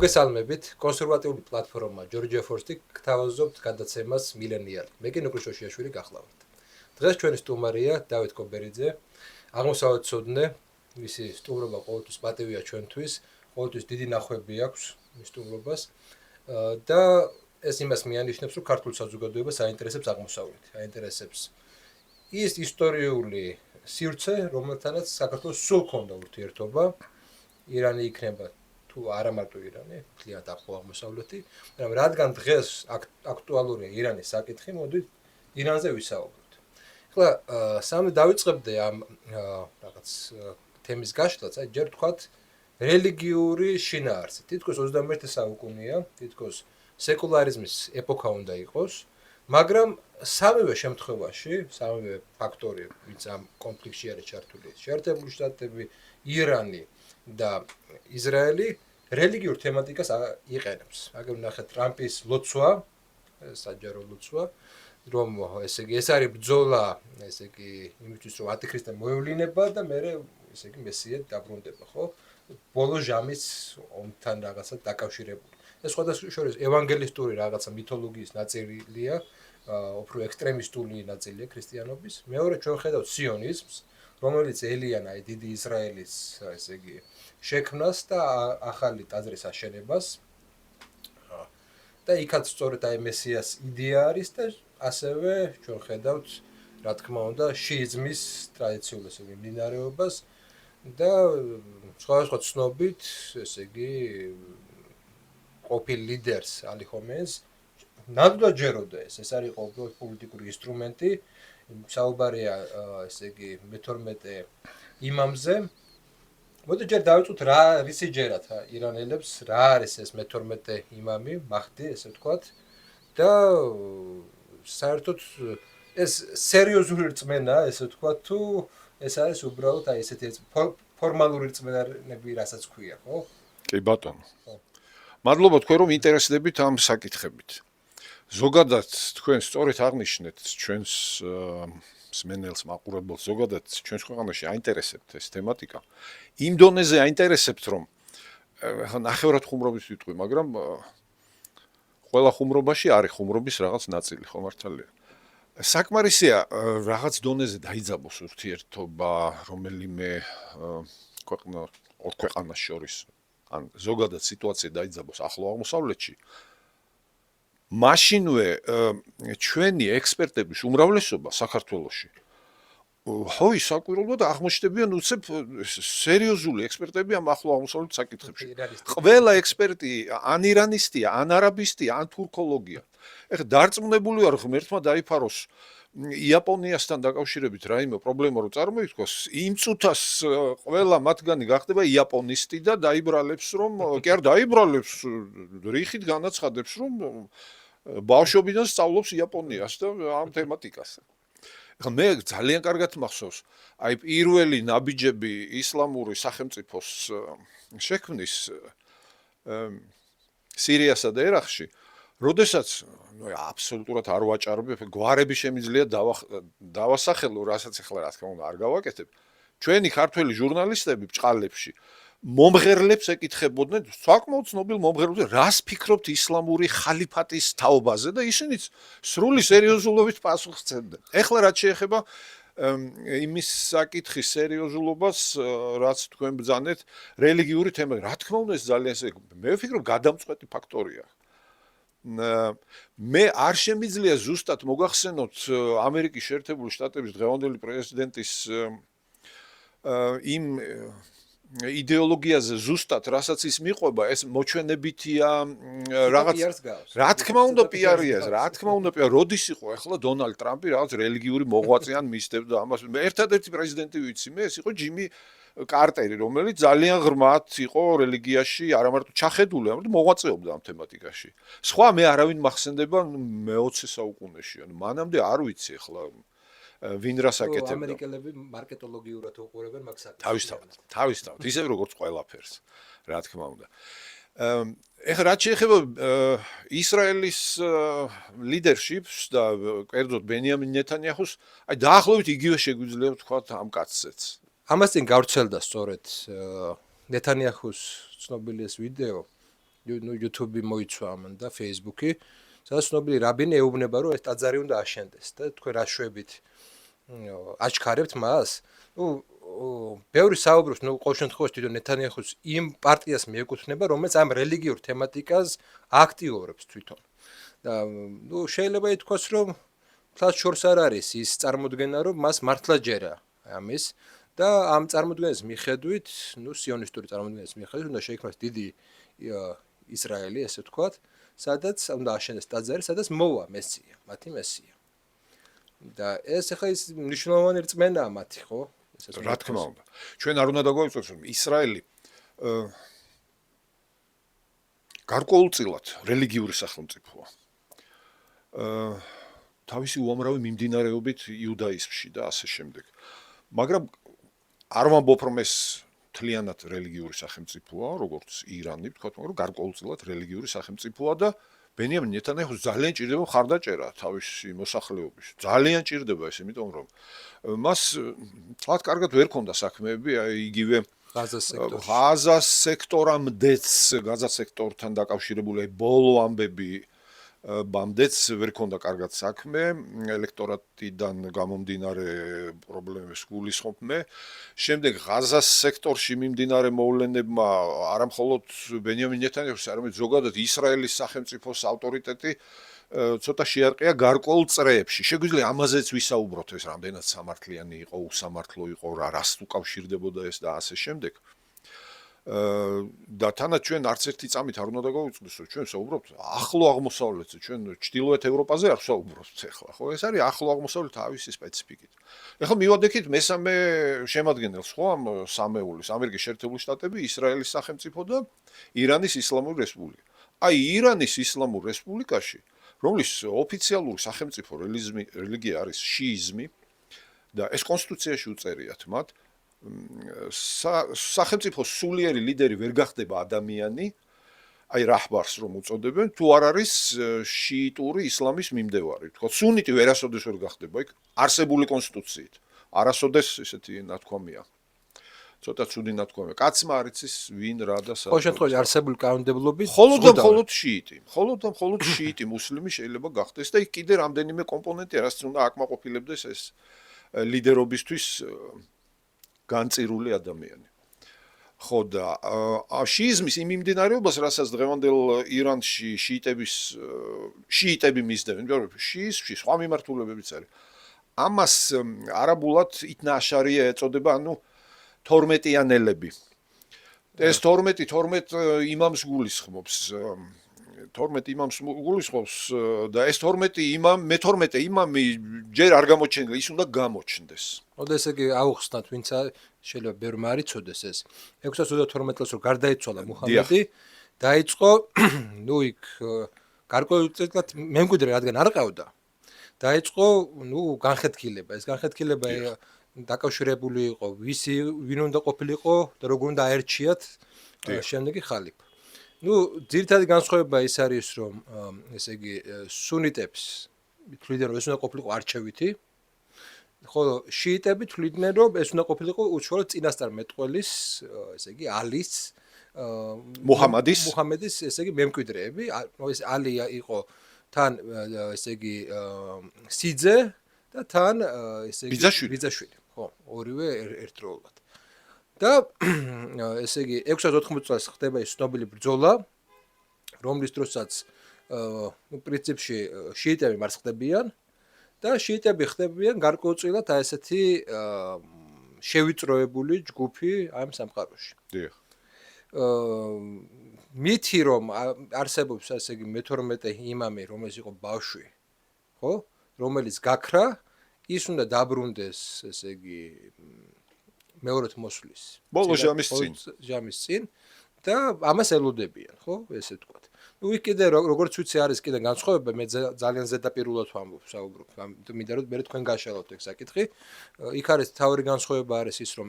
მოგესალმებით, კონსერვატიული პლატფორმა Georgia Force-ი გთავაზობთ გადაცემას მილენიალი. მე კი ნიკო შოშიაშვილი გახლავართ. დღეს ჩვენი სტუმარია დავით კობერიძე, აღმოსავლეთცოდნე, მისი სტუმრობა ყოველთვის პატივია ჩვენთვის, ყოველთვის დიდი ნახვები აქვს მის სტუმრობას და ეს იმას მიანიშნებს, რომ ქართულ საზოგადოებას აინტერესებს აღმოსავლეთი, აინტერესებს ის ისტორიული სივრცე, რომელთანაც საქართველოს სულ ჰქონდა ურთიერთობა, ირანი იქნება თუ არა მარტო ირანი, მთლიანად ახლო აღმოსავლეთი, მაგრამ რადგან დღეს აქტუალურია ირანის საკითხი, მოდით ირანზე ვისაუბროთ. ახლა სამ დავიწყებდე ამ რაღაც თემის გაშლაც, აი ჯერ თქვათ რელიგიური შინაარსი. თითქოს 21 საუკუნეა, თითქოს სეკულარიზმის ეპოქა უნდა იყოს, მაგრამ სამივე შემთხვევაში, სამივე ფაქტორი, ვინც ამ კონფლიქტში არის ჩართული, შეერთებული შტატები, ირანი და ისრაელი რელიგიურ თემატიკას იყენებს. აგერ ნახეთ ტრამპის ლოცვა, საჯარო ლოცვა, რომ ესე იგი ეს არის ბრძოლა, ესე იგი იმისთვის რომ ანტიქრისტე მოევლინება და მე ესე იგი მესია დაბრუნდება, ხო? ბოლო ჟამის ომთან რაღაცა დაკავშირებული. ეს სხვადასხვა შორის ევანგელისტური რაღაცა მითოლოგიის ნაწილია, უფრო ექსტრემისტული ნაწილია ქრისტიანობის. მეორე ჩვენ ხედავთ სიონიზმს, რომელიც ელიან აი დიდი ისრაელის ესე იგი შექმნას და ახალი ტაძრის აშენებას. და იქაც სწორედ აი მესიას იდეა არის და ასევე ჩვენ ხედავთ, რა თქმა უნდა, შიიზმის ტრადიციულ ესე იგი მიმდინარეობას და სხვადასხვა ცნობით, ესე იგი ყოფილ ლიდერს ალი ხომეინს ნამდვილად ჯეროდა ეს არის პოლიტიკური ინსტრუმენტი, საუბარია ესე იგი მე-12 იმამზე. მოდი ჯერ დავიწყოთ რა რისი ჯერათ ირანელებს, რა არის ეს მე-12 იმამი, მაჰდი, ესე ვთქვათ და საერთოდ ეს სერიოზული რწმენა, ესე ვთქვათ, თუ ეს არის უბრალოდ აი ესეთი ფორმალური რწმენები, რასაც ქვია, ხო? კი ბატონო. მადლობა თქვენ რომ ინტერესდებით ამ საკითხებით. ზოგადად თქვენ სწორედ აღნიშნეთ ჩვენს მსმენელს მაყურებელს ზოგადად ჩვენს ქვეყანაში აინტერესებთ ეს თემატიკა. იმ დონეზე აინტერესებთ რომ ახლა ნახევრად ხუმრობის ვიტყვი, მაგრამ ყველა ხუმრობაში არის ხუმრობის რაღაც ნაწილი, ხო მართალია. საკმარისია რაღაც დონეზე დაიძაბოს ურთიერთობა რომელიმე ორ ქვეყანას შორის, ან ზოგადად სიტუაცია დაიძაბოს ახლო აღმოსავლეთში. მაშინვე ჩვენი ექსპერტების უმრავლესობა საქართველოში ჰოი საკვირველად აღმოჩნდებიან უცებ სერიოზული ექსპერტები ამ ახლო აღმოსავლეთ საკითხებში. ყველა ექსპერტი ან ირანისტია, ან არაბისტია, ან თურქოლოგია. ეხლა დარწმუნებული ვარ ღმერთმა დაიფაროს იაპონიასთან დაკავშირებით რაიმე პრობლემა რო წარმოიქმნას, იმ წუთას ყველა მათგანი გახდება იაპონისტი და დაიბრალებს რომ კი არ დაიბრალებს, რიხით განაცხადებს რომ ბავშვობიდან სწავლობს იაპონიას და ამ თემატიკას. ეხლა მე ძალიან კარგად მახსოვს, აი პირველი ნაბიჯები ისლამური სახელმწიფოს შექმნის სირიასა და ერაყში, როდესაც აბსოლუტურად არ ვაჭარბებ, გვარები შემიძლია დავასახელო, რასაც ახლა რა თქმა უნდა არ გავაკეთებ. ჩვენი ქართველი ჟურნალისტები ბჭყალებში მომღერლებს ეკითხებოდნენ, საკმაოდ ცნობილ მომღერლებს, რას ფიქრობთ ისლამური ხალიფატის თაობაზე და ისინიც სრული სერიოზულობით პასუხს სცემდნენ. ეხლა რაც შეეხება იმის საკითხის სერიოზულობას, რაც თქვენ ბრძანეთ, რელიგიური თემა, რა თქმა უნდა ეს ძალიან მე ვფიქრობ გადამწყვეტი ფაქტორია. მე არ შემიძლია ზუსტად მოგახსენოთ ამერიკის შეერთებული შტატების დღევანდელი პრეზიდენტის იმ იდეოლოგიაზე ზუსტად რასაც ის მიყვება, ეს მოჩვენებითია რაღაც რა თქმა უნდა პიარია ეს, რა თქმა უნდა პიარ როდის იყო ახლა დონალდ ტრამპი რაღაც რელიგიური მოღვაწე ან მისდევდა ამას. მე ერთადერთი პრეზიდენტი ვიცი, მე ეს იყო ჯიმი კარტერი, რომელიც ძალიან ღრმად იყო რელიგიაში, არა მარტო ჩახედული, არამედ მოღვაწეობდა ამ თემატიკაში. სხვა მე არავინ მახსენდება მე-20 საუკუნეში, ანუ მანამდე არ ვიცი ახლა ვინ რას აკეთებდა. ამერიკელები მარკეტოლოგიურად უყურებენ მაგ საკითხს. თავისთავად, ისევ როგორც ყველაფერს, რა თქმა უნდა. ეხლა რაც შეეხება ისრაელის ლიდერშიპს და კერძოდ ბენიამინ ნეთანიაჰუს, აი დაახლოებით იგივე შეგვიძლია ვთქვათ ამ კაცზეც. ამას წინ გავრცელდა სწორედ ნეთანიაჰუს ცნობილი ეს ვიდეო, YouTube მოიცვა ამან და Facebook-ი, სადაც ცნობილი რაბინი ეუბნება, რომ ეს ტაძარი უნდა აშენდეს და თქვენ რა შვებით აჩქარებთ მას? ბევრი საუბრობს, ყოველ შემთხვევაში თვითონ ნეთანიაჰუს იმ პარტიას მიეკუთვნება, რომელიც ამ რელიგიურ თემატიკას აქტიურობს თვითონ. და შეიძლება ითქვას, რომ თავს შორს არ არის ის წარმოდგენა, რომ მას მართლა ჯერა ამის და ამ წარმოდგენის მიხედვით, სიონისტური წარმოდგენის მიხედვით, უნდა შეიქმნას დიდი ისრაელი, ესე ვთქვათ, სადაც უნდა აშენდეს ტაძარი, სადაც მოვა მესია, მათი მესია. და ეს ახლა ის მნიშვნელოვანი რწმენაა მათი, ხო? რა თქმა უნდა. ჩვენ არ უნდა დაგვაუწყოს, რომ ისრაელი გარკვეულწილად რელიგიური სახელმწიფოა. თავისი უამრავი მიმდინარეობით იუდაიზმში და ასე შემდეგ. მაგრამ არ ვამბობ, რომ ეს მთლიანად რელიგიური სახელმწიფოა, როგორც ირანი, ვთქვათ, მაგრამ გარკვეულწილად რელიგიური სახელმწიფოა და ბენიამინ ნეთანიაჰუს ძალიან ჭირდება მხარდაჭერა თავისი მოსახლეობის. ძალიან ჭირდება ეს, იმიტომ რომ მას თლად კარგად ვერ ქონდა საქმეები, იგივე ღაზას სექტორამდეც, ღაზას სექტორთან დაკავშირებული ბოლო ამბები ბამდეც ვერ ქონდა კარგად საქმე, ელექტორატიდან გამომდინარე პრობლემებს გულისხმობ მე. შემდეგ ღაზას სექტორში მიმდინარე მოვლენებმა არამხოლოდ ბენიამინ ნეთანიაჰუს, არამედ ზოგადად ისრაელის სახელმწიფოს ავტორიტეტი ცოტა შეარყია გარკვეულ წრეებში. შეგვიძლია ამაზეც ვისაუბროთ, ეს რამდენად სამართლიანი იყო, უსამართლო იყო, რას უკავშირდებოდა ეს და ასე შემდეგ. და თანაც ჩვენ არც ერთი წამით არ უნდა დაგვაუწყდეს, რომ ჩვენ საუბრობთ ახლო აღმოსავლეთზე, ჩვენ ჩრდილოეთ ევროპაზე არ საუბრობთ ახლა, ხო? ეს არის ახლო აღმოსავლეთ თავისი სპეციფიკით. ეხლა მივადექით მესამე შემადგენელს, ხო, ამ სამეულის, ამერიკის შეერთებული შტატები, ისრაელის სახელმწიფო და ირანის ისლამური რესპუბლიკა. აი, ირანის ისლამურ რესპუბლიკაში, რომლის ოფიციალური სახელმწიფო რელიგია არის შიიზმი და ეს კონსტიტუციაში უწერიათ მათ, სახელმწიფოს სულიერი ლიდერი ვერ გახდება ადამიანი, აი რაჰბარს რომ უწოდებენ, თუ არ არის შიიტური ისლამის მიმდევარი. თქო, სუნიტი ვერასოდეს ვერ გახდება იქ არსებული კონსტიტუციით. არასოდეს ესეთი ნათქვამია. ცოტა ცუდი ნათქვამია. კაცმა არ იცის ვინ რა და სა. ყოველ შემთხვევაში არსებული კანონმდებლობით მხოლოდ შიიტი. მხოლოდ შიიტი მუსლიმი შეიძლება გახდეს და იქ კიდე რამდენიმე კომპონენტი რაც უნდა აკმაყოფილებდეს ეს ლიდერობისთვის განწირული ადამიანი. ხო და შიიზმის იმ მიმდინარეობას, რასაც დღევანდელ ირანში შიიტები მისდევენ, შიიზმში სხვა მიმართულებებიც არის. ამას არაბულად ითნა აშარია ეწოდება, ანუ 12-იანელები. ეს 12 იმამს გულისხმობს. 12 იმამს გულისხმობს და ეს 12 იმამი ჯერ არ გამოჩენილა, ის უნდა გამოჩნდეს. ოდა ესე იგი აუხსნათ, ვინც შეიძლება ბევრმა არ იცოდეს ეს. 622 წელს რომ გარდაიცვალა მუჰამედი, დაიწყო იქ გარკვეულწილად მემკვიდრე რადგან არ ყავდა. დაიწყო განხეთქილება. ეს განხეთქილება დაკავშირებული იყო ვინ უნდა ყოფილიყო და როგორ უნდა აერჩიათ შემდეგი ხალიფა. ძირითადი განსხვავება ის არის, რომ ესე იგი სუნიტებს თვლიდნენ, რომ ეს უნდა ყოფილიყო არჩევითი, ხოლო შიიტები თვლიდნენ, რომ ეს უნდა ყოფილიყო უშუალოდ წინასწარმეტყველის, ესე იგი ალის, მუჰამედის, ესე იგი მემკვიდრეები. ეს ალი იყო თან ესე იგი სიძე და თან ესე იგი ბიძაშვილი, ხო, ორივე ერთდროულად. და ესე იგი 680 წელს ხდება ის ცნობილი ბრძოლა, რომლის დროსაც პრინციპში შიიტები მარცხდებიან და შიიტები ხდებიან გარკვეულწილად ესეთი შევიწროებული ჯგუფი ამ სამყაროში. დიახ. მითი რომ არსებობს ესე იგი 12 იმამი, რომელიც იყო ბავშვი, ხო? რომელიც გაქრა, ის უნდა დაბრუნდეს ესე იგი მეორედ მოსვლის. ბოლო ჟამის წინ და ამას ელოდებიან, ხო? ესე ვთქვათ. იქ კიდე როგორც ვიცი არის კიდე განსხვავება, მე ძალიან ზედაპირულად ვამბობ, საუბრობ, მინდა რომ მე თქვენ გაშალოთ ეგ საკითხი. იქ არის თავი განსხვავება არის ის, რომ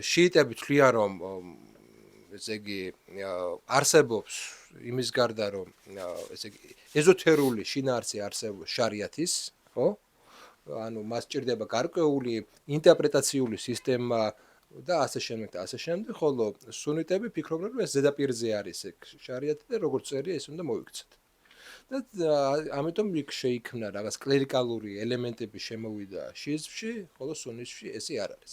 შიიტები თვლიან, რომ ესე იგი არსებობს იმის გარდა, რომ ესე იგი ეზოთერული შინაარსი არსებობს შარიათის, ხო? ანუ მას ჭირდება გარკვეული ინტერპრეტაციული სისტემა, და ასე შემდეგ და ასე შემდეგ, ხოლო სუნიტები ფიქრობენ, რომ ეს ზედაპირზე არის ეგ შარიათი და როგორც წერია, ეს უნდა მოიქცეთ. და ამიტომ იქ შეიქმნა რაღაც კლერიკალური ელემენტები შემოვიდა შიზმში, ხოლო სუნისში ესე არ არის.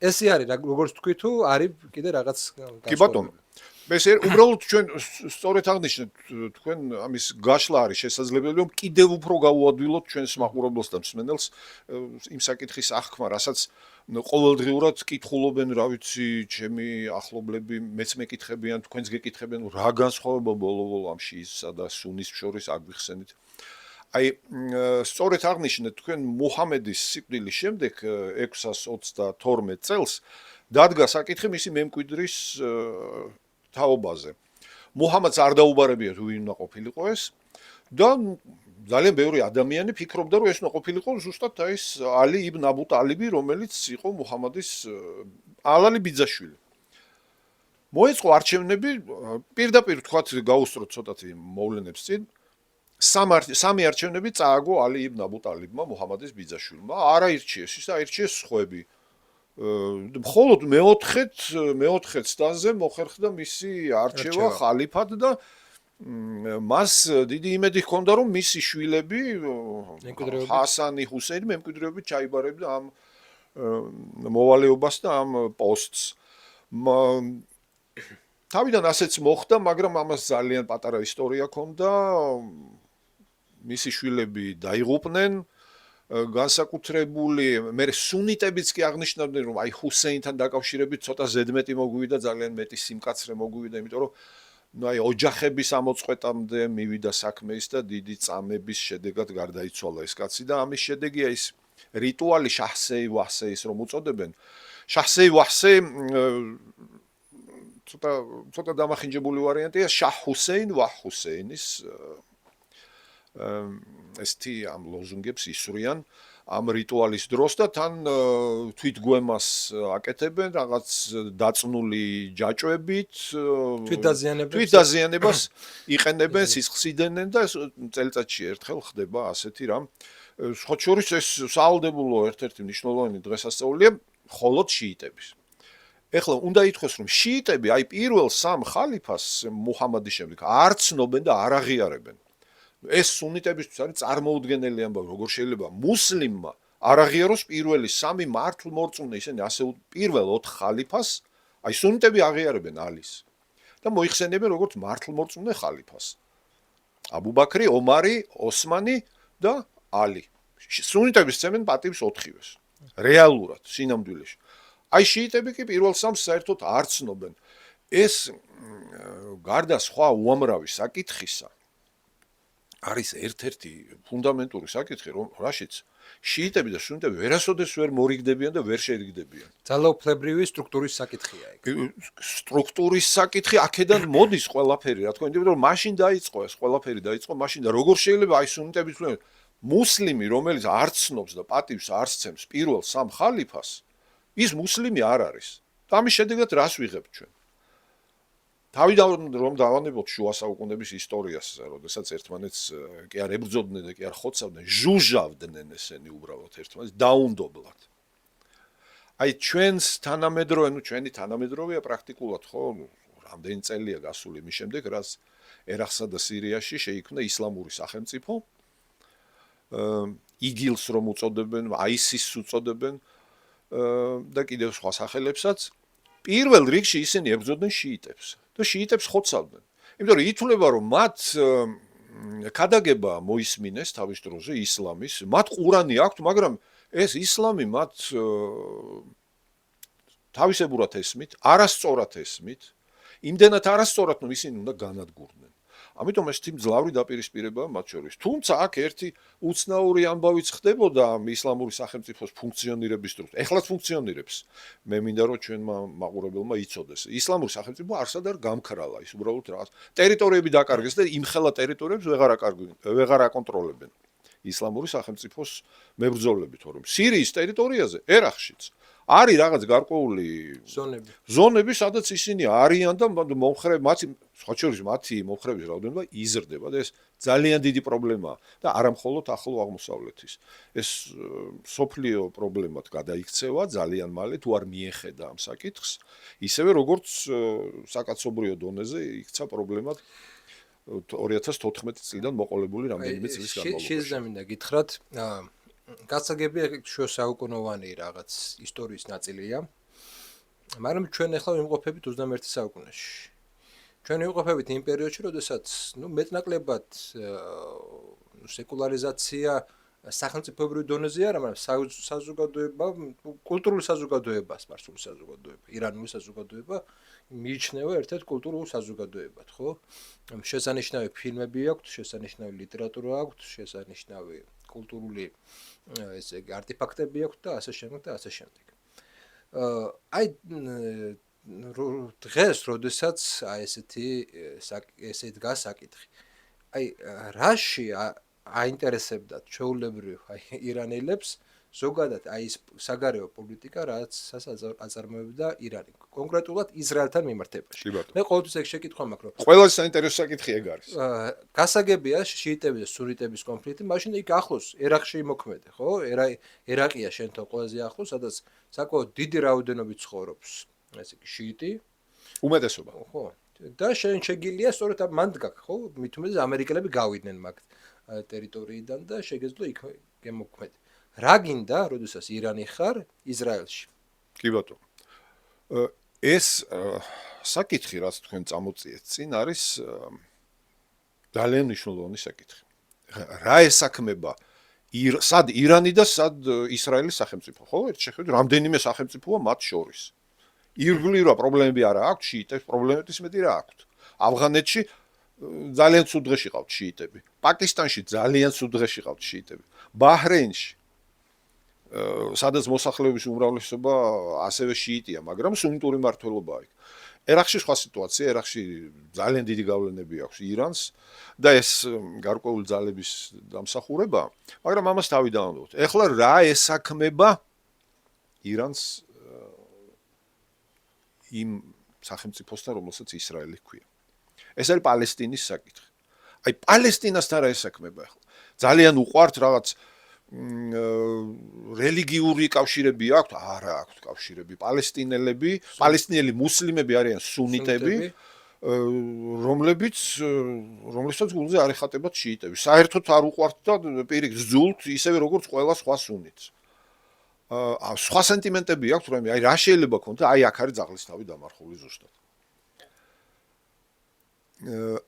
ესე არის, როგორც თქვი თუ არის კიდე რაღაც კი ბატონო. ეს უბრალოდ ჩვენ სწორედ აღნიშნეთ თქვენ ამის გაშლა არის შესაძლებელი რომ კიდევ უფრო გაუადვილოთ ჩვენს მაყურებელს და მსმენელს იმ საკითხის აღქმა, რასაც ყოველდღიურად კითხულობენ, რა ვიცი, ჩემი ახლობლები, მეც მეკითხებიან, თქვენს გეკითხებიან, რა განსხვავება ბოლო-ბოლო ამ შიზსა და სუნის შორის აგვიხსენით. აი, სწორედ აღნიშნეთ თქვენ მუჰამედის სიკვდილის შემდეგ 622 წელს დადგა საკითხი მისი მემკვიდრის თაობაზე. მუჰამედს არ დაუბარებია თუ ვინ უნდა ყოფილიყო ეს და ძალიან ბევრი ადამიანი ფიქრობდა რომ ეს უნდა ყოფილიყო ზუსტად ეს ალი იბნ აბუ ტალიბი რომელიც იყო მუჰამედის ალალი ბიძაშვილი. მოეწყო არჩევნები პირდაპირ თქვათ გაუსწროთ ცოტათი მოვლენებს წინ სამი არჩევნები წააგო ალი იბნ აბუ ტალიბმა მუჰამედის ბიძაშვილმა არაირჩიეს ის აირჩიეს სხვები. მხოლოდ მეოთხე წლზე მოხერხდა მისი არჩევა ხალიფად და მას დიდი იმედი ჰქონდა რომ მისი შვილები ჰასანი ჰუსეინი მემკვიდრეობით ჩაიბარებდა ამ მოვალეობას და ამ პოსტს. თავიდან ასეც მოხდა, მაგრამ ამას ძალიან პატარა ისტორია ჰქონდა. მისი შვილები დაიღუპნენ განსაკუთრებული მე სუნიტებიც კი აღნიშნავდნენ რომ აი ჰუსეინთან დაკავშირებით ცოტა ზედმეტი მოგვივიდა ძალიან მეტი სიმკაცრე მოგვივიდა იმიტომ რომ აი ოჯახების ამოწყვეტამდე მივიდა საქმე ის და დიდი წამების შედეგად გარდაიცვალა ეს კაცი და ამის შედეგია ის რიტუალი შაჰსეი ვაჰსეის რომ უწოდებენ შაჰსეი ვაჰსე ცოტა დამახინჯებული ვარიანტია შაჰ ჰუსეინ ვაჰ ჰუსეინის ესეთი ამ ლოზუნგებს ისვრიან ამ რიტუალის დროს და თან თვითგვემას აკეთებენ რაღაც დაწნული ჯაჭვებით თვითდაზიანებას იყენებენ სისხლს იდენენ და წელიწადში ერთხელ ხდება ასეთი რამ სხვა შორის ეს საალდებულო ერთ-ერთი მნიშვნელოვანი დღესასწაულია მხოლოდ შიიტების ეხლა უნდა ითქვას რომ შიიტები აი პირველ სამ ხალიფას მუჰამადის შემდეგ არ ცნობენ და არ აღიარებენ ეს სუნიტებისთვის არის წარმოუდგენელი ამბავი, როგორ შეიძლება მუსლიმმა არ აღიაროს პირველი სამი მართლმორწმუნე, ისინი ასე პირველ 4 ხალიფას, აი სუნიტები აღიარებენ ალის და მოიხსენებენ როგორც მართლმორწმუნე ხალიფას. აბუ ბაქრი, ომარი, ოსმანი და ალი. სუნიტები სცემენ პატივს 4-ვეს. რეალურად, სინამდვილეში. აი შიიტები კი პირველ სამს საერთოდ არ ცნობენ. ეს გარდა სხვა უამრავი საკითხისა არის ერთ-ერთი ფუნდამენტური საკითხი, რომ რაშიც შიიტები და სუნიტები ვერასოდეს ვერ მორიგდებიან და ვერ შერიგდებიან. ძალაუფლებრივი სტრუქტურის საკითხია ეგ. სტრუქტურის საკითხი აქედან მოდის ყველაფერი, რა თქმა უნდა, იმიტომ რომ მაშინ დაიწყო ეს ყველაფერი დაიწყო მაშინ და როგორ შეიძლება აი სუნიტების მუსლიმი, რომელიც არ ცნობს და პატივს არ სცემს პირველ სამ ხალიფას, ის მუსლიმი არ არის. და ამის შედეგად რას ვიღებთ ჩვენ? თავიდან რომ დავანებოთ შუა საუკუნეების ისტორიას, როდესაც ერთმანეთს კი არ ებრძოდნენ და კი არ ხოცავდნენ, ჟუჟავდნენ ესენი უბრალოდ ერთმანეთს დაუნდობლად. აი ჩვენს ჩვენი თანამედროვეა პრაქტიკულად ხო, რამდენი წელია გასული მის შემდეგ, რაც ერაყსა და სირიაში შეიქმნა ისლამური სახელმწიფო. იგილს რომ უწოდებენ, აისისს უწოდებენ და კიდევ სხვა სახელებსაც. პირველ რიგში ისინი ებრძოდნენ შიიტებს. და შიიტებს ხოცავდნენ. იმიტომ რომ ითვლება რომ მათ ქადაგება მოისმინეს თავის დროზე ისლამის, მათ ყურანი აქვთ, მაგრამ ეს ისლამი მათ თავისებურად ესმით, არასწორად ესმით, იმდენად არასწორად, რომ ისინი უნდა განადგურდნენ. ამიტომ ეს მძლავრი დაპირისპირებაა მათ შორის. თუმცა აქ ერთი უცნაური ამბავიც ხდებოდა ისლამური სახელმწიფოს ფუნქციონირების დროს. ეხლაც ფუნქციონირებს. მე მინდა რომ ჩვენმა მაყურებელმა იცოდეს. ისლამური სახელმწიფო არსად არ გამქრალა, ის უბრალოდ რაღაც ტერიტორიები დაკარგეს და იმხელა ტერიტორიებს ვეღარ აკონტროლებენ. ისლამური სახელმწიფოს მებრძოლები თორემ სირიის ტერიტორიაზე, ერაყშიც არის რაღაც გარკვეული ზონები, სადაც ისინი არიან და მათი მომხრეების რაოდენობა იზრდება და ეს ძალიან დიდი პრობლემაა და არა მხოლოდ ახლო აღმოსავლეთის. ეს სოფლიო პრობლემად გადაიქცევა ძალიან მალე თუ არ მიეხედა ამ საკითხს, ისევე როგორც საკაცობრიო დონეზე იქცა პრობლემად 2014 წლიდან მოყოლებული რამდენიმე წლის განმავლობაში. შეიძლება გითხრათ, გასაგებია შუა საუკუნოვანი რაღაც ისტორიის ნაწილია, მაგრამ ჩვენ ახლა ვიმყოფებით 21 საუკუნეში. ჩვენ ვიმყოფებით იმ პერიოდში, როდესაც მეტნაკლებად სეკულარიზაცია სახელმწიფოებრივი დონეზე არა, მაგრამ საზოგადოება, კულტურული საზოგადოება, სპარსული საზოგადოება, ირანული საზოგადოება მიიჩნევა ერთ-ერთ კულტურულ საზოგადოებად, ხო? შესანიშნავი ფილმები აქვთ, შესანიშნავი ლიტერატურა აქვთ, შესანიშნავი კულტურული ესე იგი არტეფაქტები აქვთ და ასე შემდეგ და ასე შემდეგ. აი დღეს, როდესაც აი ესე დგას საკითხი. აი რაში აინტერესებდათ ჩვეულებრივ ირანელებს ზოგადად აი ეს საგარეო პოლიტიკა, რაც აწარმოებდა ირანი, კონკრეტულად ისრაელთან მიმართებაში. მე ყოველთვის ეგ შეკითხვა მაქვს, რომ ყველაზე საინტერესო საკითხი ეგ არის. გასაგებია შიიტების და სუნიტების კონფლიქტი, მაშინ იქ ახლოს ერაყში იმოქმედე, ხო? ერაყია შენთან ყველაზე ახლოს, სადაც საკმაოდ დიდი რაოდენობით ცხოვრობს, ესე იგი შიიტი, უმეტესობა. ხო? და შეგიძლია სწორედ მან დგა, ხო? მით უმეტეს ამერიკელები გავიდნენ მაგ ტერიტორიიდან და შეგეძლო იქ გემოქმედე. რა გინდა, როდესაც ირანი ხარ ისრაელში? კი ბატონო. ეს საკითხი, რაც თქვენ წამოწიეთ წინ, არის ძალიან მნიშვნელოვანი საკითხი. რა ესაქმება სად ირანი და სად ისრაელის სახელმწიფო, ხო? ერთ შეხედვით რამდენიმე სახელმწიფოა მათ შორის. ირგვლივ რა პრობლემები არა აქვს, შიიტებს პრობლემების მეტი რა აქვს. ავღანეთში ძალიან ცუდ დღეში ყავთ შიიტები. პაკისტანში ძალიან ცუდ დღეში ყავთ შიიტები. ბაჰრეინში სადაც მოსახლეობის უმრავლესობა ასევე შიიტია, მაგრამ სუნიტური მმართველობაა იქ. ერაყში სხვა სიტუაცია, ერაყში ძალიან დიდი გავლენები აქვს ირანს და ეს გარკვეული ძალების დამსახურებაა, მაგრამ ამას თავი დავამბობთ. ეხლა რა ესაქმება ირანს იმ სახელმწიფოსთან, რომელსაც ისრაელი ჰქვია. ეს არის პალესტინის საკითხი. აი პალესტინასთან რა ესაქმება ახლა? ძალიან უყვართ რაღაც რელიგიური კავშირები აქვთ? არა აქვთ კავშირები. პალესტინელი მუსლიმები არიან სუნიტები, რომლებსაც გულზე არ ეხატებათ შიიტები. საერთოდ არ უყვართ და პირიქით ძულთ ისევე როგორც ყველა სხვა სუნიტს. სხვა სენტიმენტები აქვთ, რომ აი რა შეიძლება ქონდა, აი აქ არის ძაღლისთავი დამარხული ზუსტად.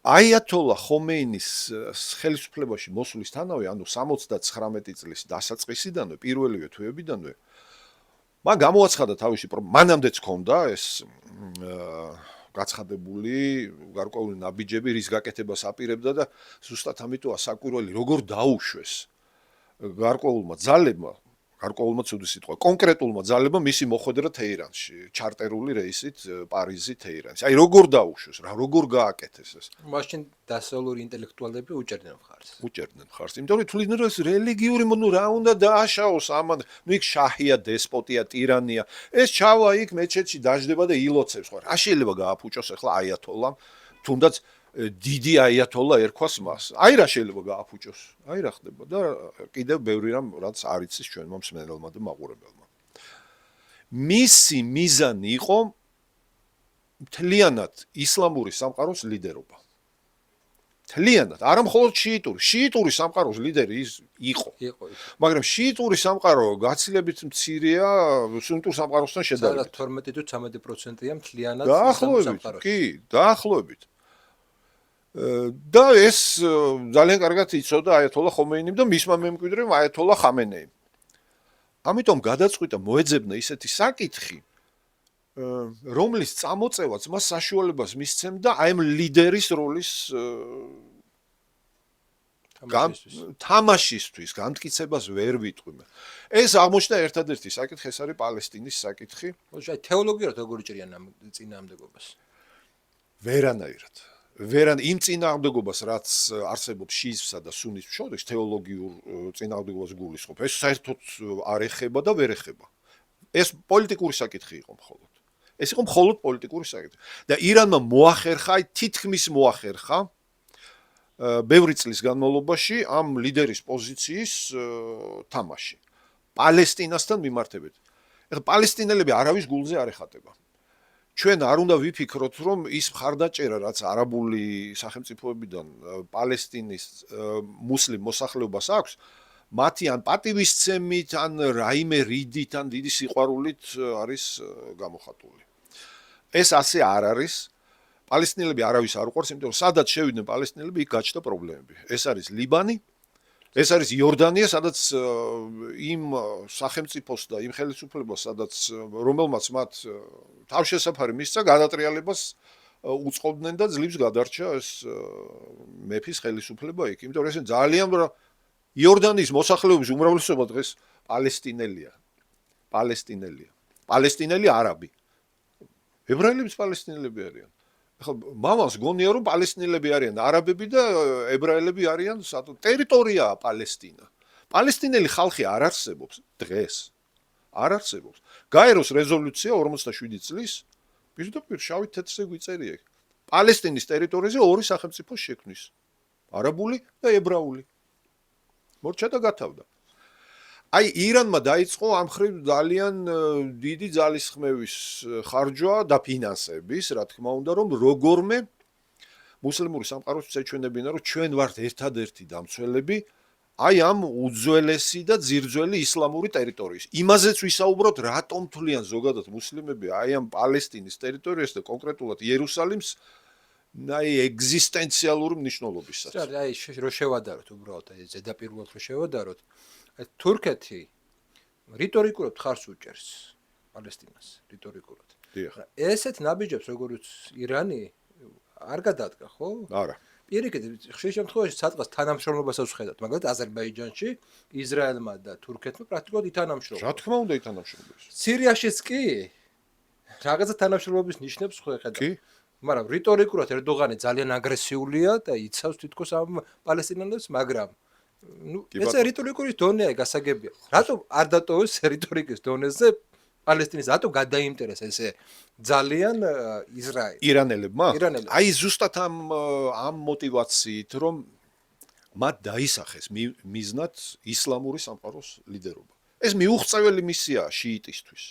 აიათოლა ხომეინის ხელისუფლებაში მოსვლისთანავე, ანუ 79 წლის დასაწყისიდანვე, პირველივე თვეებიდანვე, მან გამოაცხადა თავისი მანამდეც ჰქონდა ეს გაცხადებული გარკვეული ნაბიჯები, რის გაკეთებას აპირებდა და ზუსტად ამიტოა საკვირველი როგორ დაუშვეს გარკვეულმა ძალებმა, გარკვეულმა ცუდი სიტყვა, კონკრეტულმა ძალებმა მისი მოხვედრა თეირანში, ჩარტერული რეისით პარიზი თეირანში. აი როგორ დაუშვეს, როგორ გააკეთეს ეს? მაშინ დასავლური ინტელექტუალები უჭერდნენ მხარს. იმიტომ რომ თulidan ეს რელიგიური რა უნდა დააშაოს ამან, იქ შაჰია, დესპოტია, ტირანია. ეს ჩავა იქ მეჩეთში დაждდება და ილოცებს ხო? რა შეიძლება გააფუჭოს ახლა აიათოლამ, თუნდაც დიდი აიათოლა ერქვას მას. აი რა შეიძლება გააფუჭოს. აი რა ხდება და კიდევ ბევრი რამ რაც არ იცის ჩვენმა მსმენელმა და მაყურებელმა. მისი მიზანი იყო მთლიანად ისლამური სამყაროს ლიდერობა. მთლიანად, არა მხოლოდ შიიტური სამყაროს ლიდერი იყო. მაგრამ შიიტური სამყარო გაცილებით მცირეა სუნიტურ სამყაროსთან შედარებით. 12 თუ 13%-ია მთლიანად სამყაროში. კი, დაახლოებით. და ეს ძალიან კარგად იცოდა აიათოლა ხომეინიმ და მისმა მემკვიდრემ აიათოლა ხამენეიმ. ამიტომ გადაწყვიტა მოეძებნა ისეთი საკითხი, რომლის წამოწევაც მას საშუალებას მისცემდა აი ამ ლიდერის როლის თამაშისთვის, განმტკიცებას ვერ ვიტყვი. ეს აღმოჩნდა ერთადერთი საკითხი, ეს არის პალესტინის საკითხი. აი თეოლოგიურად როგორ ჭრიან ამ წინააღმდეგობას? ვერანაირად. იმ წინააღმდეგობას, რაც არსებობს შიისსა და სუნის შორის, თეოლოგიურ წინააღმდეგობას გულისხმობ. ეს საერთოდ არ ეხება და ვერ ეხება. ეს პოლიტიკური საკითხი იყო მხოლოდ. ეს იყო მხოლოდ პოლიტიკური საკითხი. და ირანმა მოახერხა, თითქმის მოახერხა ბევრი წლის განმავლობაში ამ ლიდერის პოზიციის თამაში. პალესტინასთან მიმართებით. ეხლა პალესტინელები არავის გულზე არ ეხატება. ჩვენ არ უნდა ვიფიქროთ, რომ ის მხარდაჭერა, რაც არაბული სახელმწიფოებიდან პალესტინის მუსლიმ მოსახლეობას აქვს, მათი ან პატივისცემით, ან რაიმე რიდით, ან დიდი სიყვარულით არის გამოხატული. ეს ასე არ არის. პალესტინელები არავის არ უყვარს, იმიტომ რომ სადაც შევიდნენ პალესტინელები, იქ გაჩნდა პრობლემები. ეს არის ლიბანი, ეს არის იორდანია, სადაც იმ სახელმწიფოს და იმ ხელისუფლებას, სადაც რომელმაც მათ თავშესაფარი მისცა, გადატრიალებას უწყობდნენ და ძლივს გადარჩა ეს მეფის ხელისუფლება იქ. იმიტომ რომ ეს ძალიან იორდანიის მოსახლეობის უმრავლესობა დღეს პალესტინელია. პალესტინელი არაბი. ებრაელებიც პალესტინელები არიან. ახლა მამას გონია რომ პალესტინელები არიან არაბები და ებრაელები არიან ტერიტორიაა პალესტინა. პალესტინელი ხალხი არ არსებობს დღეს. არ არსებობს. გაეროს რეზოლუცია 47 წლის პირდაპირ შავი თეთრზე გვიწერია. პალესტინის ტერიტორიაზე ორი სახელმწიფო შექმნის. არაბული და ებრაული. მორჩა და გათავდა. აი ირანმა დაიწყო ამ ხრივ ძალიან დიდი ძალისხმევის ხარჯვა და ფინანსების, რა თქმა უნდა, რომ როგორმე მუსლიმური სამყაროს ეჩვენებინა, რომ ჩვენ ვართ ერთადერთი დამცველები აი ამ უძველესი და ძირძველი ისლამური ტერიტორიის. იმაზეც ვისაუბროთ, რატომ თვლიან ზოგადად მუსლიმები აი ამ პალესტინის ტერიტორიას და კონკრეტულად იერუსალიმს აი ეგზისტენციალური მნიშვნელობისას. აი რო შევადაროთ უბრალოდ აი ზედაპირულად რო შევადაროთ თურქეთი რიტორიკულად ხარს უჭერს პალესტინას რიტორიკულად. ესეთ ნაბიჯებს როგორც ირანი არ გადადგა, ხო? არა. პირიქით, ხშირ შემთხვევაში სადღაც თანამშრომლობასაც ვხედავთ, მაგალითად აზერბაიჯანში ისრაელმა და თურქეთმა პრაქტიკულად ითანამშრომლობენ. რა თქმა უნდა ითანამშრომლობენ. სირიაშიც კი რაღაცა თანამშრომლობის ნიშნებს ვხედავთ. კი. მაგრამ რიტორიკულად ერდოღანი ძალიან აგრესიულია და იცავს თითქოს ამ პალესტინელებს, მაგრამ ეს რიტორიკული დონეა გასაგებია. რატომ არ დატოვეს რიტორიკის დონეზე პალესტინის რატომ გადაიმტერეს ესე ძალიან ისრაელი? ირანელებმა? აი ზუსტად ამ მოტივაციით, რომ მათ დაისახეს მიზნად ისლამური სამყაროს ლიდერობა. ეს მიუღწეველი მისიაა შიიტისთვის.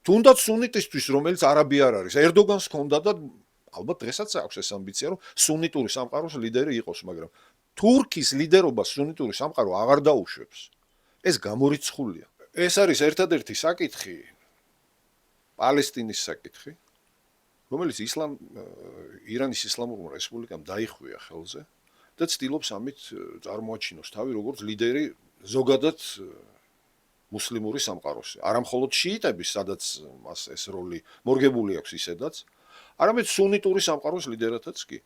თუნდაც სუნიტისთვის, რომელიც არაბი არ არის. ერდოგანს ჰქონდა და ალბათ დღესაც აქვს ეს ამბიცია, რომ სუნიტური სამყაროს ლიდერი იყოს, მაგრამ თურქის ლიდერობას სუნიტური სამყარო აღარ დაუშვებს. ეს გამორიცხულია. ეს არის ერთადერთი საკითხი პალესტინის საკითხი, რომელიც ირანის ისლამურმა რესპუბლიკამ დაიხვია ხელზე და ცდილობს ამით წარმოაჩინოს თავი როგორც ლიდერი ზოგადად მუსლიმური სამყაროსი. არა მხოლოდ შიიტების, სადაც მას ეს როლი მორგებული აქვს ისედაც, არამედ სუნიტური სამყაროს ლიდერადაც კი.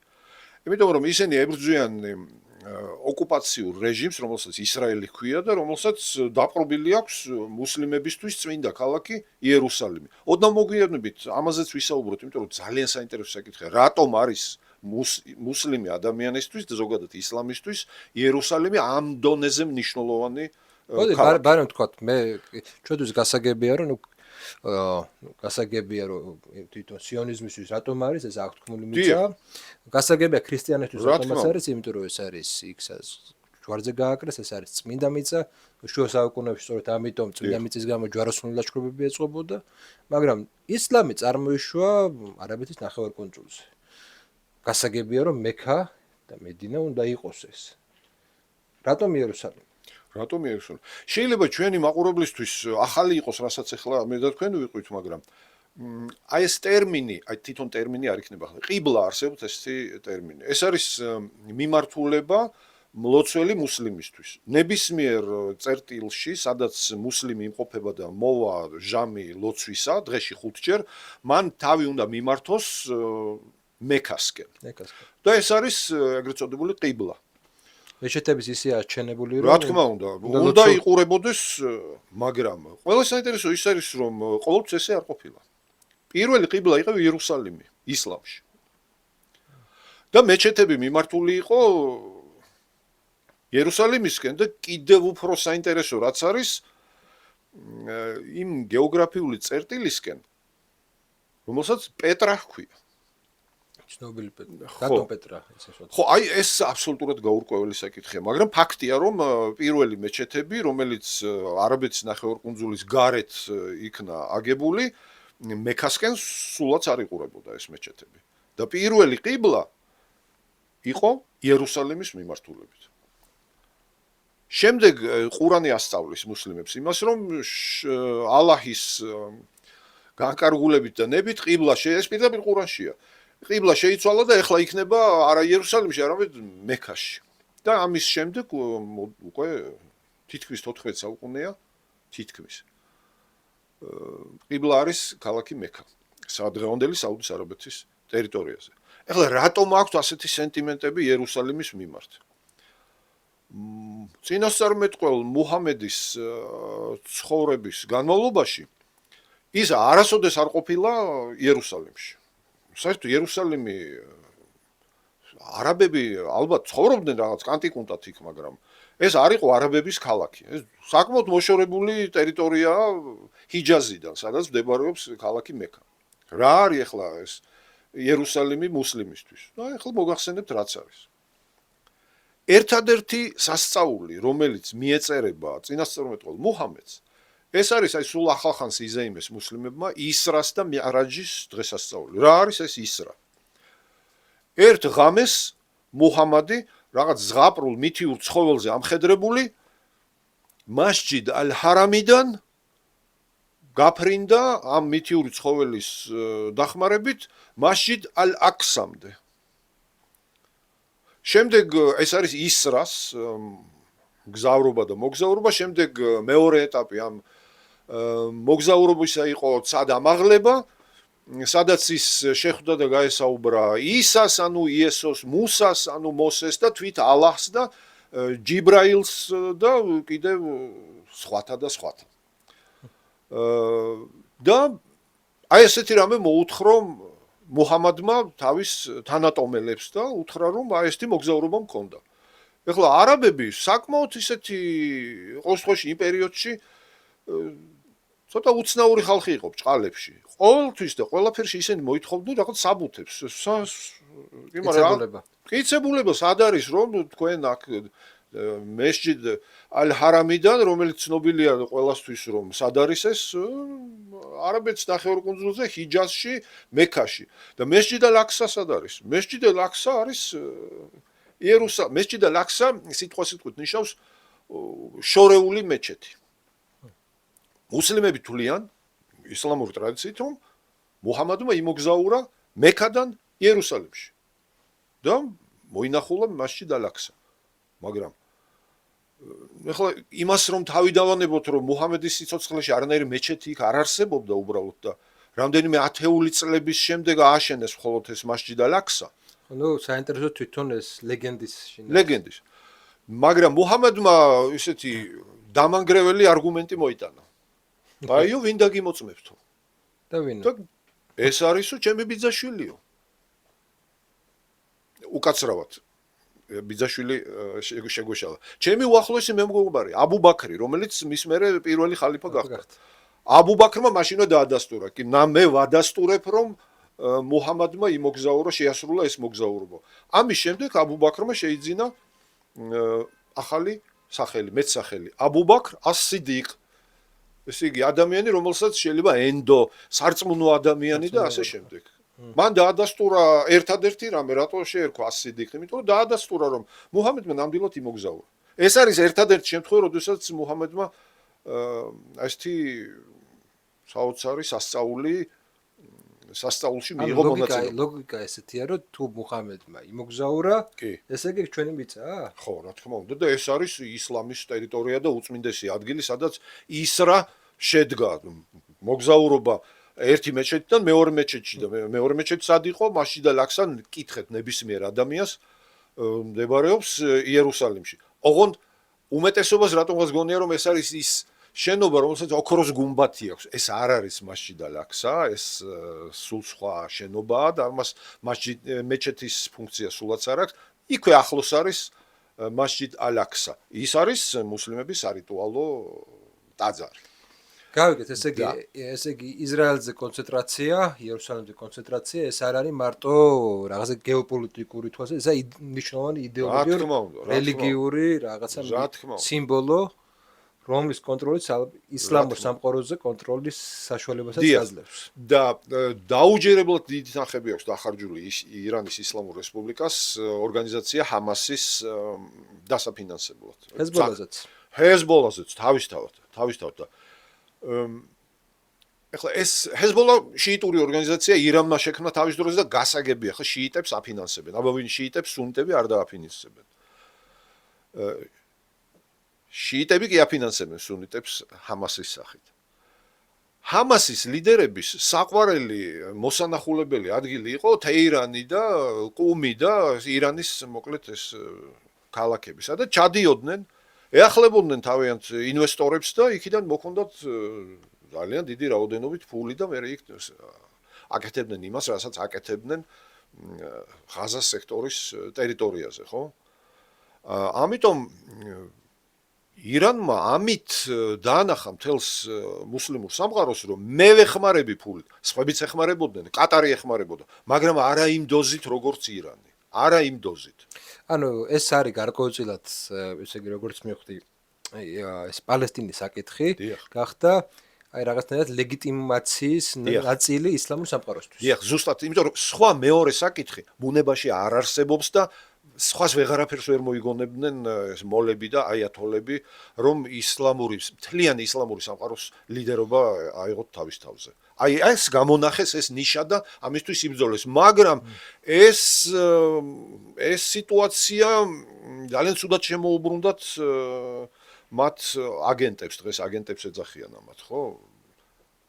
იმიტომ რომ ისინი ებრძვიან ოკუპაციურ რეჟიმს, რომელსაც ისრაელი ჰქვია და რომელსაც დაპყრობილი აქვს მუსლიმებისთვის წმინდა ქალაქი იერუსალიმი. ოდნავ მოგვიანებით ამაზეც ვისაუბროთ, იმიტომ რომ ძალიან საინტერესო საკითხია, რატომ არის მუსლიმი ადამიანისთვის და ზოგადად ისლამისთვის იერუსალიმი ამ დონეზე მნიშვნელოვანი მოდი ბარემ თქვა მე ჩვენთვის გასაგებია რომ თვითონ სიონიზმისთვის რატომ არის ეს აქ თქმული მიწა გასაგებია ქრისტიანებისთვის რატომაც არის იმიტომ რომ ეს არის იქს ჯვარზე გააკრეს ეს არის წმინდა მიწა შუა საუკუნეებში სწორედ ამიტომ წმინდა მიწის გამო ჯვაროსნული ლაშქრობები ეწყობოდა მაგრამ ისლამი წარმოიშვა არაბეთის ნახევარკუნძულზე გასაგებია რომ მექა და მედინა უნდა იყოს ეს რატომ იერუსალიმი რატომ იერუსალიმი? შეიძლება ჩვენი მაყურებლისთვის ახალი იყოს, რასაც ახლა მე და თქვენ ვიყვით, მაგრამ აი ეს ტერმინი, აი თვითონ ტერმინი არ იქნება ახლა. ყიბლა არსებობს ესეთი ტერმინი. ეს არის მიმართულება მლოცველი მუსლიმისთვის. ნებისმიერ წერტილში, სადაც მუსლიმი იმყოფება და მოვა ჟამი ლოცვისა, დღეში 5 ჯერ, მან თავი უნდა მიმართოს მექასკენ. და ეს არის ეგრეთ წოდებული ყიბლა. მეჩეთების ისე აჩენებული რომ რა თქმა უნდა იყურებოდეს მაგრამ ყველა საინტერესო ის არის რომ ყოველთვის ესე არ ყოფილა პირველი ყიბლა იყო იერუსალიმი ისლამში და მეჩეთები მიმართული იყო იერუსალიმისკენ და კიდევ უფრო საინტერესო რაც არის იმ გეოგრაფიული წერტილისკენ, რომელსაც პეტრა ჰქვია. ცნობილი რატომ პეტრა ისე ვთქვა. ხო, აი ეს აბსოლუტურად გაურკვეველი საკითხია, მაგრამ ფაქტია, რომ პირველი მეჩეთები, რომელიც არაბეთის ნახევარკუნძულის გარეთ იქნა აგებული, მექასკენ სულაც არ იყურებოდა ეს მეჩეთები. და პირველი ყიბლა იყო იერუსალიმის მიმართულებით. შემდეგ ყურანი ასწავლის მუსლიმებს იმას, რომ ალაჰის განკარგულებით და ნებით ყიბლა ეს პირდაპირ ყურანშია. ყიბლა შეიცვალა და ეხლა იქნება არა იერუსალიმში, არამედ მექაში. და ამის შემდეგ უკვე თითქმის 14 საუკუნეა თითქმის. ყიბლა არის ქალაქი მექა, დღევანდელი საუდის არაბეთის ტერიტორიაზე. ეხლა რატომ აქვს ასეთი სენტიმენტები იერუსალიმის მიმართ? წინასწარმეტყველ მუჰამედის ცხოვრების განმავლობაში ის არასოდეს არ ყოფილა იერუსალიმში. საერთოდ იერუსალიმი არაბები ალბათ ცხოვრობდნენ რაღაც კანტიკუნტად იქ, მაგრამ ეს არ იყო არაბების ქალაქი. ეს საკმაოდ მოშორებული ტერიტორიაა ჰიჯაზიდან, სადაც მდებარეობს ქალაქი მექა. რა არის ახლა ეს იერუსალიმი მუსლიმისთვის? და ახლა მოგახსენებთ რაც არის. ერთადერთი სასწაული, რომელიც მიეწერება წინასწარმეტყველ მუჰამედს, ეს არის აი სულ ახალხანს იზეიმეს მუსლიმებმა ისრას და მი'რაჯის დღესასწაული. რა არის ეს ისრა? ერთ ღამეს მუჰამადი რაღაც ზღაპრულ მითიურ ცხოველზე ამხედრებული მასჯიდ ალ-ჰარამიდან გაფრინდა ამ მითიური ცხოველის დახმარებით მასჯიდ ალ-აქსამდე. შემდეგ ეს არის ისრას გზავრობა და მოგზაურობა, შემდეგ მეორე ეტაპი ამ მოგზაურობისა იყო ცად ამაღლება, სადაც ის შეხვდა და გაესაუბრა ისას, ანუ იესოს, მუსას, ანუ მოსეს და თვით ალაჰს და ჯიბრაილს და კიდევ სხვათა და სხვათა. და აი ესეთი რამე მოუთხრა მუჰამადმა თავის თანატომელებს და უთხრა რომ აი ესეთი მოგზაურობა მქონდა. ეხლა არაბები საკმაოდ ისეთი ყოველთვის იმ პერიოდში ცოტა უცნაური ხალხი იყო ბჭყალებში. ყოველთვის და ყველაფერში ისინი მოითხოვდნენ რაღაც საბუთებს. მტკიცებულება სად არის რომ თქვენ აქ მასჯიდ ალ-ჰარამიდან, რომელიც ცნობილია ყველასთვის რომ სად არის ეს არაბეთის ნახევარკუნძულზე, ჰიჯაზში, მექაში. და მასჯიდ ალ-აქსა სად არის? მასჯიდ ალ-აქსა არის მასჯიდ ალ-აქსა სიტყვასიტყვით ნიშნავს შორეული მეჩეთი. მუსლიმები თვლიან ისლამური ტრადიციით რომ მუჰამადმა იმოგზაურა მექადან იერუსალიმში და მოინახულა მასჯიდ ალ-აქსა. მაგრამ ეხლა იმას რომ თავიდანვანებოთ რომ მუჰამედის სიცოცხლეში არანაირი მეჩეთი იქ არ არსებობდა უბრალოდ და რამდენიმე ათეული წლების შემდეგ ააშენეს მხოლოდ ეს მასჯიდ ალ-აქსა. ნუ საინტერესო თვითონ ეს ლეგენდის შინაარსი. ლეგენდის. მაგრამ მუჰამედმა ისეთი დამანგრეველი არგუმენტი მოიტანა. აიო, ვინ დაგიმოწმებთო? და ვინ? ეს არისო ჩემი ბიძაშვილიო. უკაცრავად ბიძაშვილი შეგვეშალა. ჩემი უახლოესი მემკვიდრე აბუ ბაქრი, რომელიც მის მერე პირველი ხალიფა გახდა. აბუ ბაქრმა მაშინვე დაადასტურა. კი, მე ვადასტურებ რომ მუჰამადმა იმოგზაურა, შეასრულა ეს მოგზაურობა. ამის შემდეგ აბუ ბაქრმა შეიძინა ახალი სახელი, მეცსახელი. აბუ ბაქრ ას-სიდიყ. ესე იგი ადამიანი, რომელსაც შეიძლება ენდო, სარწმუნო ადამიანი და ასე შემდეგ. მან დაადასტურა ერთადერთი რამე, რატო შეერქვა ას-სიდიqi, იმიტომ რომ დაადასტურა რომ მუჰამედმა ნამდვილად იმოგზაურა. ეს არის ერთადერთი შემთხვევა, როდესაც მუჰამედმა ასეთი საოცარი სასწაულში მიიღო მონაწილეობა. ლოგიკა ესეთია, რომ თუ მუჰამედმა იმოგზაურა, ესე იგი ჩვენი მიწაა? ხო, რა თქმა უნდა, და ეს არის ისლამის ტერიტორია და უწმინდესი ადგილი, სადაც ისრა შედგა მოგზაურობა ერთი მეჩეთიდან მეორე მეჩეთში და მეორე მეჩეთი სად იყო? მასჯიდ ალ-აქსა კითხეთ ნებისმიერ ადამიანს მდებარეობს იერუსალიმში. ოღონდ უმეტესობას რატომღაც გონია რომ ეს არის ის შენობა, რომელსაც ოქროს გუმბათი აქვს. ეს არ არის მასჯიდ ალ-აქსა, ეს სულ სხვა შენობაა და ამას მეჩეთის ფუნქცია სულაც არ აქვს. იქვე ახლოს არის მასჯიდ ალ-აქსა. ის არის მუსლიმების სარიტუალო ტაძარი. გავიგეთ, ესე იგი ისრაელზე კონცენტრაცია, იერუსალიმზე კონცენტრაცია, ეს არ არის მარტო რაღაცა გეოპოლიტიკური თვალსაზრისით, ესა მნიშვნელოვანი იდეოლოგიური, რელიგიური რაღაცა სიმბოლო, რომლის კონტროლიც ისლამურ სამყაროზე კონტროლის საშუალებასაც აძლევს. და დაუჯერებლად დიდი თანხები აქვს დახარჯული ირანის ისლამურ რესპუბლიკას ორგანიზაცია ჰამასის დასაფინანსებლად. ჰეზბოლაზეც თავისთავად და ეხლა ეს ჰეზბოლა შიიტური ორგანიზაცია ირანმა შექმნა თავის დროზე და გასაგებია ხა შიიტებს აფინანსებენ. აბა ვინ შიიტებს, სუნიტები არ დააფინანსებენ. შიიტები კი აფინანსებენ სუნიტებს ჰამასის სახით. ჰამასის ლიდერების საყვარელი მოსანახულებელი ადგილი იყო თეირანი და ყუმი და ირანის მოკლედ ეს ქალაქები, სადაც ჩადიოდნენ, ეახლებოდნენ თავიანთ ინვესტორებს და იქიდან მოქონდათ ძალიან დიდი რაოდენობით ფული და მე იქ აკეთებდნენ იმას, რასაც აკეთებდნენ ღაზას სექტორის ტერიტორიაზე, ხო? ამიტომ ირანმა ამით დაანახა მთელს მუსლიმურ სამყაროს, რომ მე ვეხმარები ფულით, სხვაებიც ეხმარებოდნენ, კატარი ეხმარებოდა, მაგრამ არა იმ დოზით, როგორც ირანი. არა იმ დოზით. ანუ ეს არის გარკვეულწილად, ესე იგი როგორც მივხვდი, ეს პალესტინის საკითხი გახდა აი რაღაცნაირად ლეგიტიმაციის ნაწილი ისლამურ სამყაროსთვის. დიახ, ზუსტად, იმიტომ რომ სხვა მეორე საკითხი ბუნებაში არ არსებობს და სხვას ვეღარაფერს ვერ მოიგონებდნენ ეს მოლები და აიათოლები, რომ მთლიანი ისლამური სამყაროს ლიდერობა აიღოთ თავის თავზე. აი ეს გამონახეს ეს ნიშა და ამისთვის იბრძოლეს, მაგრამ ეს სიტუაცია ძალიან ცუდად შემოუბრუნდათ მათ აგენტებს, დღეს აგენტებს ეძახიან ამათ, ხო?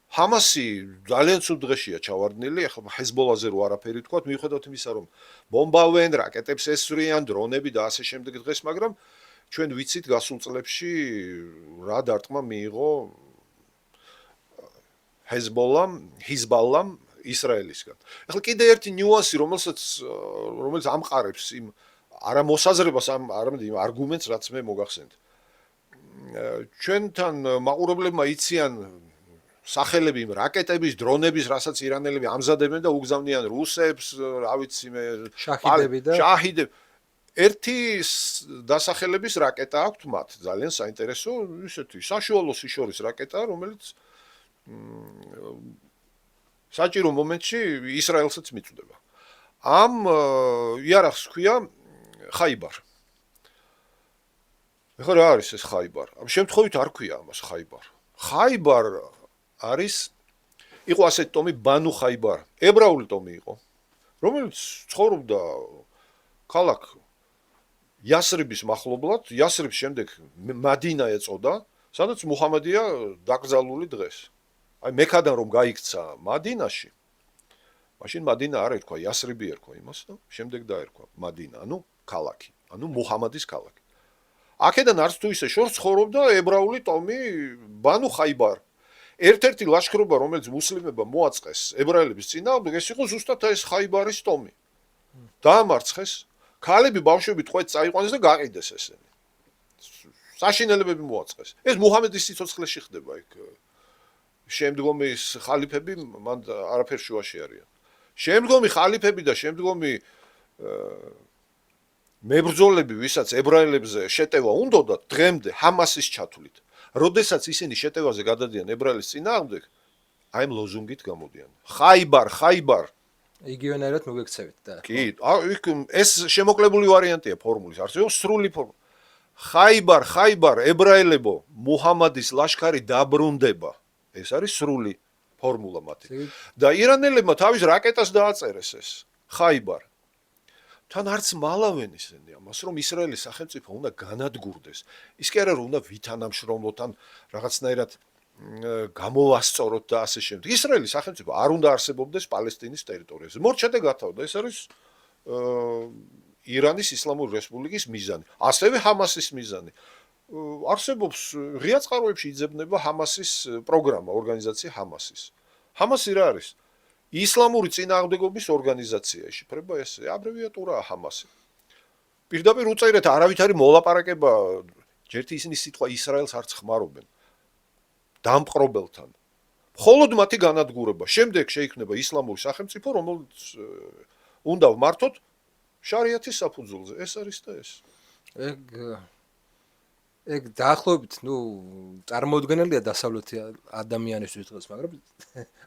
ჰამასი ძალიან ცუდ დღეშია ჩავარდნილი, ახლა ჰეზბოლაზე რო არაფერი თქვა, მიუხედავად იმისა, რომ ბომბავენ, რაკეტებს ესვრიან, დრონები და ასე შემდეგ დღეს, მაგრამ ჩვენ ვიცით გასულ წლებში რა დარტყმა მიიღო ჰიზბალამ ისრაელისგან. ახლა კიდე ერთი ნიუანსი, რომელიც ამყარებს იმ არა მოსაზრებას, არამედ იმ არგუმენტს, რაც მე მოგახსენთ. ჩვენთან მაყურებლებმა იციან სახელები იმ რაკეტების, დრონების, რასაც ირანელები ამზადებენ და უგზავნიან რუსებს, რა ვიცი მე, შაჰიდები. ერთი დასახელების რაკეტა აქვთ მათ, ძალიან საინტერესო, ისეთი საშუალო სიშორის რაკეტა, რომელიც საჭირო მომენტში ისრაელსაც მიწვდება. ამ იარაღს ჰქვია ხაიბარ. ეხლა რა არის ეს ხაიბარ? ამ შემთხვევით არ ჰქვია ამას ხაიბარ. ხაიბარ იყო ასეთი ტომი ბანუ ხაიბარ, ებრაული ტომი იყო, რომელიც ცხოვრობდა ქალაქ იასრიბის მახლობლად, იასრიბის შემდეგ მადინა ეწოდა, სადაც მუჰამედია დაკრძალული დღეს. აი მექადან რომ გაიქცა მადინაში, მაშინ მადინა არ ერქვა, იასრიბი ერქვა იმას და შემდეგ დაერქვა მადინა, ანუ ქალაქი, ანუ მუჰამადის ქალაქი. აქედან არც თუ ისე შორს ცხოვრობდა ებრაული ტომი ბანუ ხაიბარ. ერთ-ერთი ლაშქრობა, რომელიც მუსლიმებმა მოაწყეს ებრაელების წინააღმდეგ, ეს იყო ზუსტად ეს ხაიბარის ტომი. დაამარცხეს, ქალები ბავშვები ტყვედ წაიყვანეს და გაყიდეს ესენი. საშინელებები მოაწყეს. ეს მუჰამედის სიცოცხლეში ხდება იქ. შემდგომი ხალიფები მან არაფერ შუაში არიან. შემდგომი ხალიფები და შემდგომი მებრძოლები, ვისაც ებრაელებზე შეტევა უნდათ, დღემდე ჰამასის ჩათვლით. როდესაც ისინი შეტევაზე გადადიან ებრაელის წინააღმდეგ, აი ამ ლოზუნგით გამოდიან. ხაიბარ. იგივენაირად მოგექცევით და. კი, ეს შემოკლებული ვარიანტია ფორმულის, არც იყო სრული ფორმულა. ხაიბარ, ებრაელებო, მუჰამადის ლაშქარი დაბრუნდება. ეს არის სრული ფორმულა მათი. და ირანელებმა თავის რაკეტას დააწერეს ეს ხაიბარ. თან არც მალავენ ისინი ამას, რომ ისრაელის სახელმწიფო უნდა განადგურდეს. ის კი არა რომ უნდა ვითანამშრომლოთ ან რაღაცნაირად გამოვასწოროთ და ასე შემდეგ. ისრაელის სახელმწიფო არ უნდა არსებობდეს პალესტინის ტერიტორიაზე. მორჩა და გათავდა. ეს არის ირანის ისლამური რესპუბლიკის მიზანი. ასევე ჰამასის მიზანი. არსებობს ღია წყაროებში იძებნება ჰამასის პროგრამა, ორგანიზაცია ჰამასის. ჰამასი რა არის? ისლამური წინააღმდეგობის ორგანიზაცია შეფრება ეს აბრევიატურაა ჰამასი. პირდაპირ უწერეთ არავით არის მოლაპარაკება, ჯერთი ისინი სიტყვა ისრაელს არც ხმარობენ. დამპყრობელთან. მხოლოდ მათი განადგურება. შემდეგ შეიქმნება ისლამური სახელმწიფო, რომელიც უნდა ვმართოთ შარიათის საფუძველზე. ეს არის და ეს. ეგ დაახლოებით, წარმოუდგენელია დასავლეთი ადამიანისთვის დღეს, მაგრამ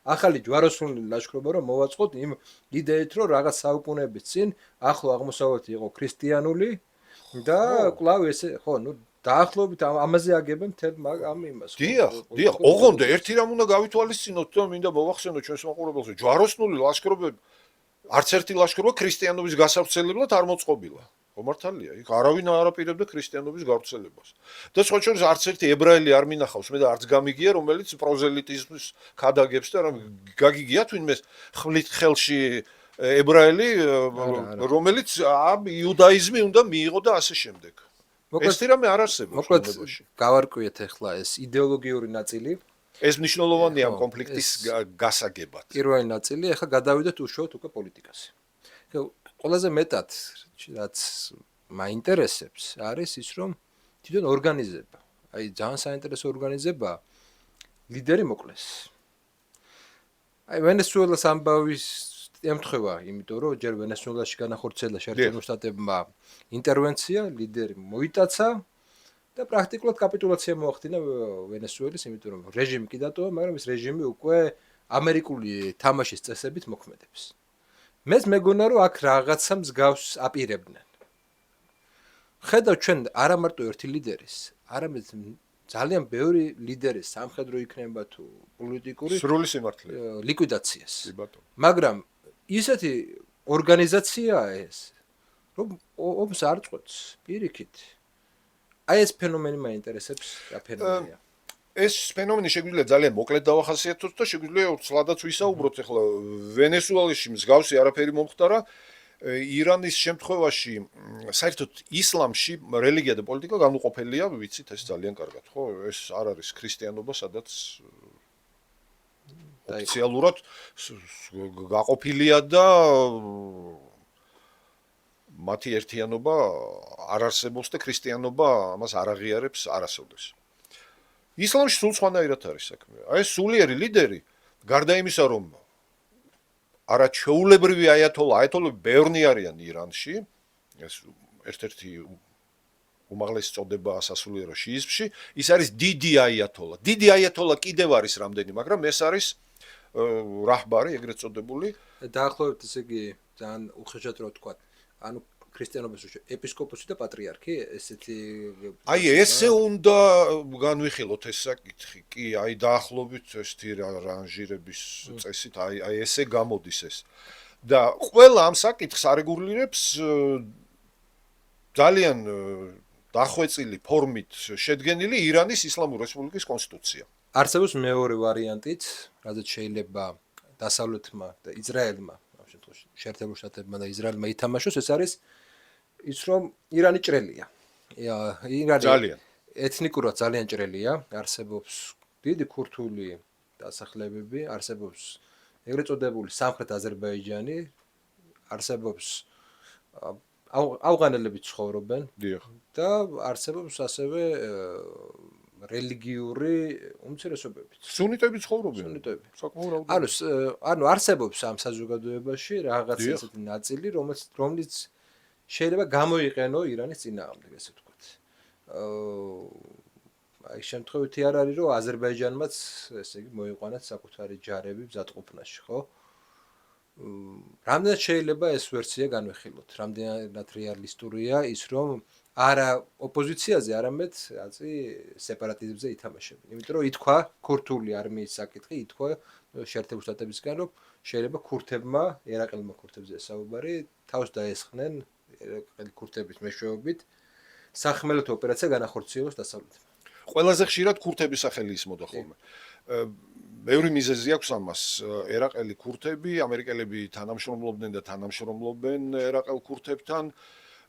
ახალი ჯვაროსნული ლაშქრობა რომ მოვაწყოთ იმ იდეით, რომ რაღაც საუკუნეების წინ ახლო აღმოსავლეთი იყო ქრისტიანული და კვლავ ესე, დაახლოებით ამაზე აგებენ მთელ ამ იმას. დიახ, ოღონდ ერთი რამ უნდა გავითვალისწინოთ და მინდა მოვახსენოთ ჩვენს მაყურებელს, ჯვაროსნული ლაშქრობები არც ერთი ლაშქრობა ქრისტიანობის გასავრცელებლად არ მოწყობილა. მართალია, იქ არავინ არ აპირებდა ქრისტიანობის გავრცელებას. და სხვა შორის არც ერთი ებრაელი არ მინახავს, მე და არც გამიგია, რომელიც პროზელიტიზმის ქადაგებს და გაგიგიათ ვინმე ხვლით ხელში ებრაელი, რომელიც ამ იუდაიზმი უნდა მიიღო და ასე შემდეგ. ეს რამე არ არსებობს ბუნებაში. გავარკვიეთ ახლა ეს იდეოლოგიური ნაწილი. ეს მნიშვნელოვანია ამ კონფლიქტის გასაგებად. პირველი ნაწილი, ახლა გადავიდეთ უშუალოდ უკვე პოლიტიკაზე. ყველაზე მეტად რაც მაინტერესებს არის ის, რომ თვითონ ორგანიზება, აი ძალიან საინტერესო ორგანიზება ლიდერი მოკლეს. აი ვენესუელას ამბავის ემთხვევა, იმიტომ რომ ჯერ ვენესუელაში განახორციელა შეერთებულ შტატებმა ინტერვენცია, ლიდერი მოიტაცა და პრაქტიკულად კაპიტულაცია მოახდინა ვენესუელის, იმიტომ რომ რეჟიმი კი დატოვა, მაგრამ ეს რეჟიმი უკვე ამერიკული თამაშის წესებით მოქმედებს. მეც მეგონა რომ აქ რაღაცა მსგავს აპირებდნენ. ხედავ ჩვენ არა მარტო ერთი ლიდერის, არამედ ძალიან ბევრი ლიდერის სამხედრო იქნება თუ პოლიტიკური სრული სიმართლე ლიკვიდაციას. მაგრამ ისეთი ორგანიზაციაა ეს, რომ ომს არ წყვეტს პირიქით. აი ეს ფენომენი მაინტერესებს, რა ფენომენია. ეს ფენომენი შეგვიძლია ძალიან მოკლედ დავახასიათოთ და შეგვიძლია ცლადაც ვისაუბროთ. ახლა ვენესუელაში მსგავსი არაფერი მომხდარა. ირანის შემთხვევაში საერთოდ ისლამში რელიგია და პოლიტიკა განუყოფელია, ვიცით ეს ძალიან კარგად, ხო? ეს არ არის ქრისტიანობა, სადაც ოფიციალურად გაყოფილია და მათი ერთიანობა არ არსებობს და ქრისტიანობა ამას არ აღიარებს არასოდეს. ისლამში სულ სხვანაირად არის საქმე. აი ეს სულიერი ლიდერი, გარდა იმისა, რომ არაჩვეულებრივი აიათოლები ბევრნი არიან ირანში, ეს ერთ-ერთი უმაღლესი წოდება სასულიერო შიიზმში, ის არის დიდი აიათოლა. დიდი აიათოლა კიდევ არის რამდენი, მაგრამ ეს არის რაჰბარი, ეგრეთ წოდებული. დაახლოებით ესე იგი ძალიან უხეშად რო ვთქვა. ანუ ქრისტიანობის ეპისკოპოსი და პატრიარქი, ესეთი აი ესე უნდა განვიხილოთ ეს საკითხი. კი, აი დაახლოებით ეს რანჟირების წესით, აი ესე გამოდის ეს. და ყველა ამ საკითხს არეგულირებს ძალიან დახვეწილი ფორმით შედგენილი ირანის ისლამური რესპუბლიკის კონსტიტუცია. არსებობს მეორე ვარიანტიც, რადგან შეიძლება დასავლეთმა და ისრაელმა, ამ შემთხვევაში შეერთებულ შტატებმა და ისრაელმა ითამაშოს, ეს არის ის რომ ირანი ჭრელია. ირანი ძალიან ეთნიკურად ძალიან ჭრელია, არსებობს დიდი ქურთული დასახლებები, არსებობს ეგრეთ წოდებული სამხრეთ აზერბაიჯანი, არსებობს ავღანელები ცხოვრობენ და არსებობს ასევე რელიგიური უმცირესობები. სუნიტები ცხოვრობენ. სუნიტები. საკმაოდ ანუ არსებობს ამ საზოგადოებაში რაღაც ესეთი ნაწილი, რომელიც შეიძლება გამოიყენო ირანის წინააღმდეგ, ესე ვთქვათ. აი შემთხვევითი არ არის, რომ აზერბაიჯანმაც, ესე იგი, მოიყვანათ საკუთარი ჯარები მზადყოფნაში, ხო? რამდენად შეიძლება ეს ვერსია განვიხილოთ? რამდენად რეალისტურია ის, რომ არა ოპოზიციაზე, არამედ აცი სეპარატიზმზე ითამაშებენ. იმიტომ რომ ითქვა ქურთული არმიის საკითხი, ითქვა შეერთებულ შტატებისგან, რომ შეიძლება ქურთებმა, ერაყელმა ქურთებზე საუბარი, თავს დაესხნენ ერაყელი ქურთების მეშვეობით სახმელეთო ოპერაცია განახორციელოს დასავლეთმა. ყველაზე ხშირად ქურთების სახელი ისმოდა ხოლმე. ბევრი მიზეზი აქვს ამას. ერაყელი ქურთები, ამერიკელები თანამშრომლობდნენ და თანამშრომლობენ ერაყელ ქურთებთან.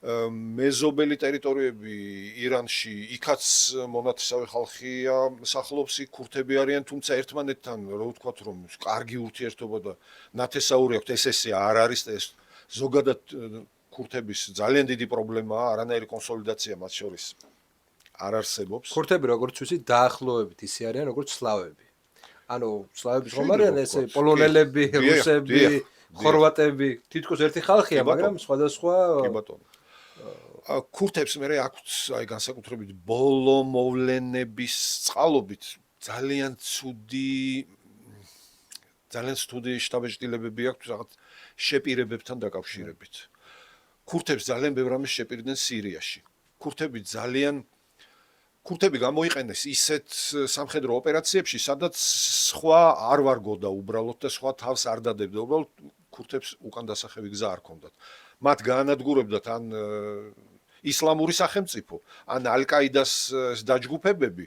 მეზობელი ტერიტორიები ირანში, იქაც მონათესავე ხალხია, სახლობს იქ ქურთები არიან, თუმცა ერთმანეთთან რა ვთქვათ, რომ კარგი ურთიერთობა და ნათესაური აქვთ, ეს არ არის და ეს ზოგადად ქურთების ძალიან დიდი პრობლემაა, არანაირი კონსოლიდაცია მათ შორის არ არსებობს. ქურთები როგორც ვიცი დაახლოებით ისე არიან როგორც სლავები. ანუ სლავების ხომ არიან ესე პოლონელები, რუსები, ხორვატები, თითქოს ერთი ხალხია, მაგრამ სხვადასხვა კი ბატონო. ქურთებს მე აქვს აი განსაკუთრებით ბოლო მოვლენების წყალობით ძალიან ცუდი შტაბ-ჭრილებები აქვს რაღაც შეპირებებთან დაკავშირებით. ქურთებს ძალიან ბევრ რამეს შეპირდნენ სირიაში. ქურთები გამოიყენეს ისეთ სამხედრო ოპერაციებში, სადაც სხვა არ ვარგოდა უბრალოდ და სხვა თავს არ დადებდა. უბრალოდ ქურთებს უკან დასახევი გზა არ ჰქონდათ. მათ გაანადგურებდათ ან ისლამური სახელმწიფო, ან ალ-კაიდას დაჯგუფებები,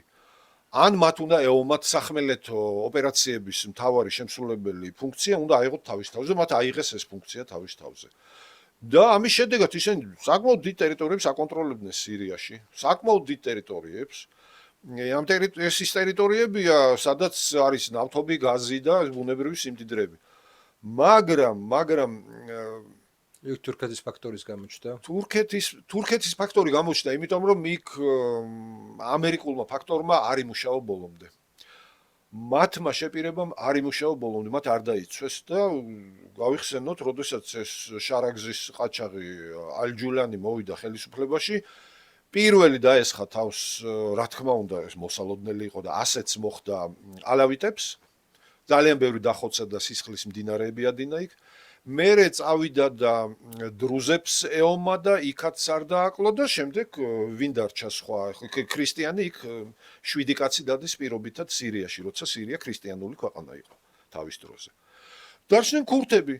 ან მათ უნდა ეომათ სახმელეთო ოპერაციების მთავარი შემსრულებელი ფუნქცია უნდა აიღოთ თავის თავზე, მათ აიღეს ეს ფუნქცია თავის თავზე. და ამის შედეგად ისინი საკმაოდ დიდ ტერიტორიებს აკონტროლებდნენ სირიაში, საკმაოდ დიდ ტერიტორიებს. ეს ის ტერიტორიებია, სადაც არის ნავთობი, გაზი და ბუნებრივი სიმდიდრეები. მაგრამ თურქეთის ფაქტორის გამოჩნდა. თურქეთის ფაქტორი გამოჩნდა, იმიტომ რომ იქ ამერიკულმა ფაქტორმა არ იმუშაო ბოლომდე. მათმა შეპირებამ არ იმუშაო ბოლომდე, მათ არ დაიცვეს და გავიხსენოთ, როდესაც ეს შარაგზის ყაჩაღი ალ-ჯულანი მოვიდა ხელისუფლებაში, პირველი დაესხა თავს, რა თქმა უნდა, ეს მოსალოდნელი იყო და ასეც მოხდა ალავიტებს. ძალიან ბევრი დახოცა და სისხლის მდინარეები ადინა იქ. მერე წავიდა და დრუზებს ეომა და იქაც არ დააკლო და შემდეგ ვინ დარჩა სხვა ქრისტიანი იქ 7 კაცი დადის პირობითად სირიაში, როცა სირია ქრისტიანული ქვეყანა იყო თავის დროზე. დარჩნენ ქურთები.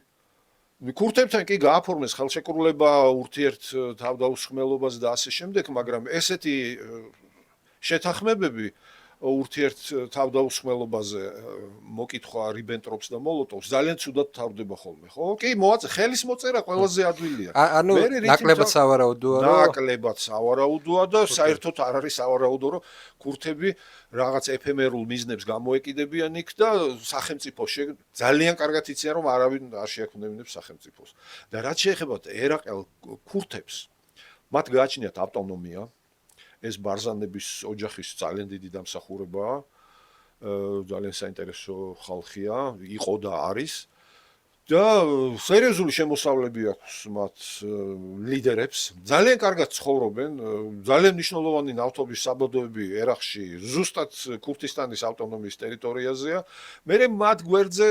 ქურთებთან კი გააფორმეს ხელშეკრულება ურთიერთ თავდაუსხმელობას და ასე შემდეგ, მაგრამ ესეთი შეთანხმებები ურთიერთ თავდაუსხმელობაზე მოკითხვა რიბენტროპს და მოლოტოვს ძალიან ცუდად თავდება ხოლმე, ხო? კი, ხელის მოწერა ყველაზე ადვილია. ანუ ნაკლებად სავარაუდოა, რომ ნაკლებად სავარაუდოა და საერთოდ არ არის სავარაუდო, რომ ქურთები რაღაც ეფემერულ მიზნებს გამოეკიდებიან იქ და სახელმწიფოში ძალიან კარგად იციან, რომ არავინ არ შეექმნებინებს სახელმწიფოს. და რაც შეეხება ერაყელ ქურთებს, მათ გააჩნიათ ავტონომია. ეს ბარზანების ოჯახის ძალიან დიდი დამსახურებაა. ძალიან საინტერესო ხალხია, იყო და არის. და სერიოზული შემოსავლები აქვს მათ ლიდერებს. ძალიან კარგად ცხოვრობენ, ძალიან მნიშვნელოვანი ნავთობის საბადოები ერაყში, ზუსტად ქურთისტანის ავტონომიის ტერიტორიაზეა. მე მათ გვერდზე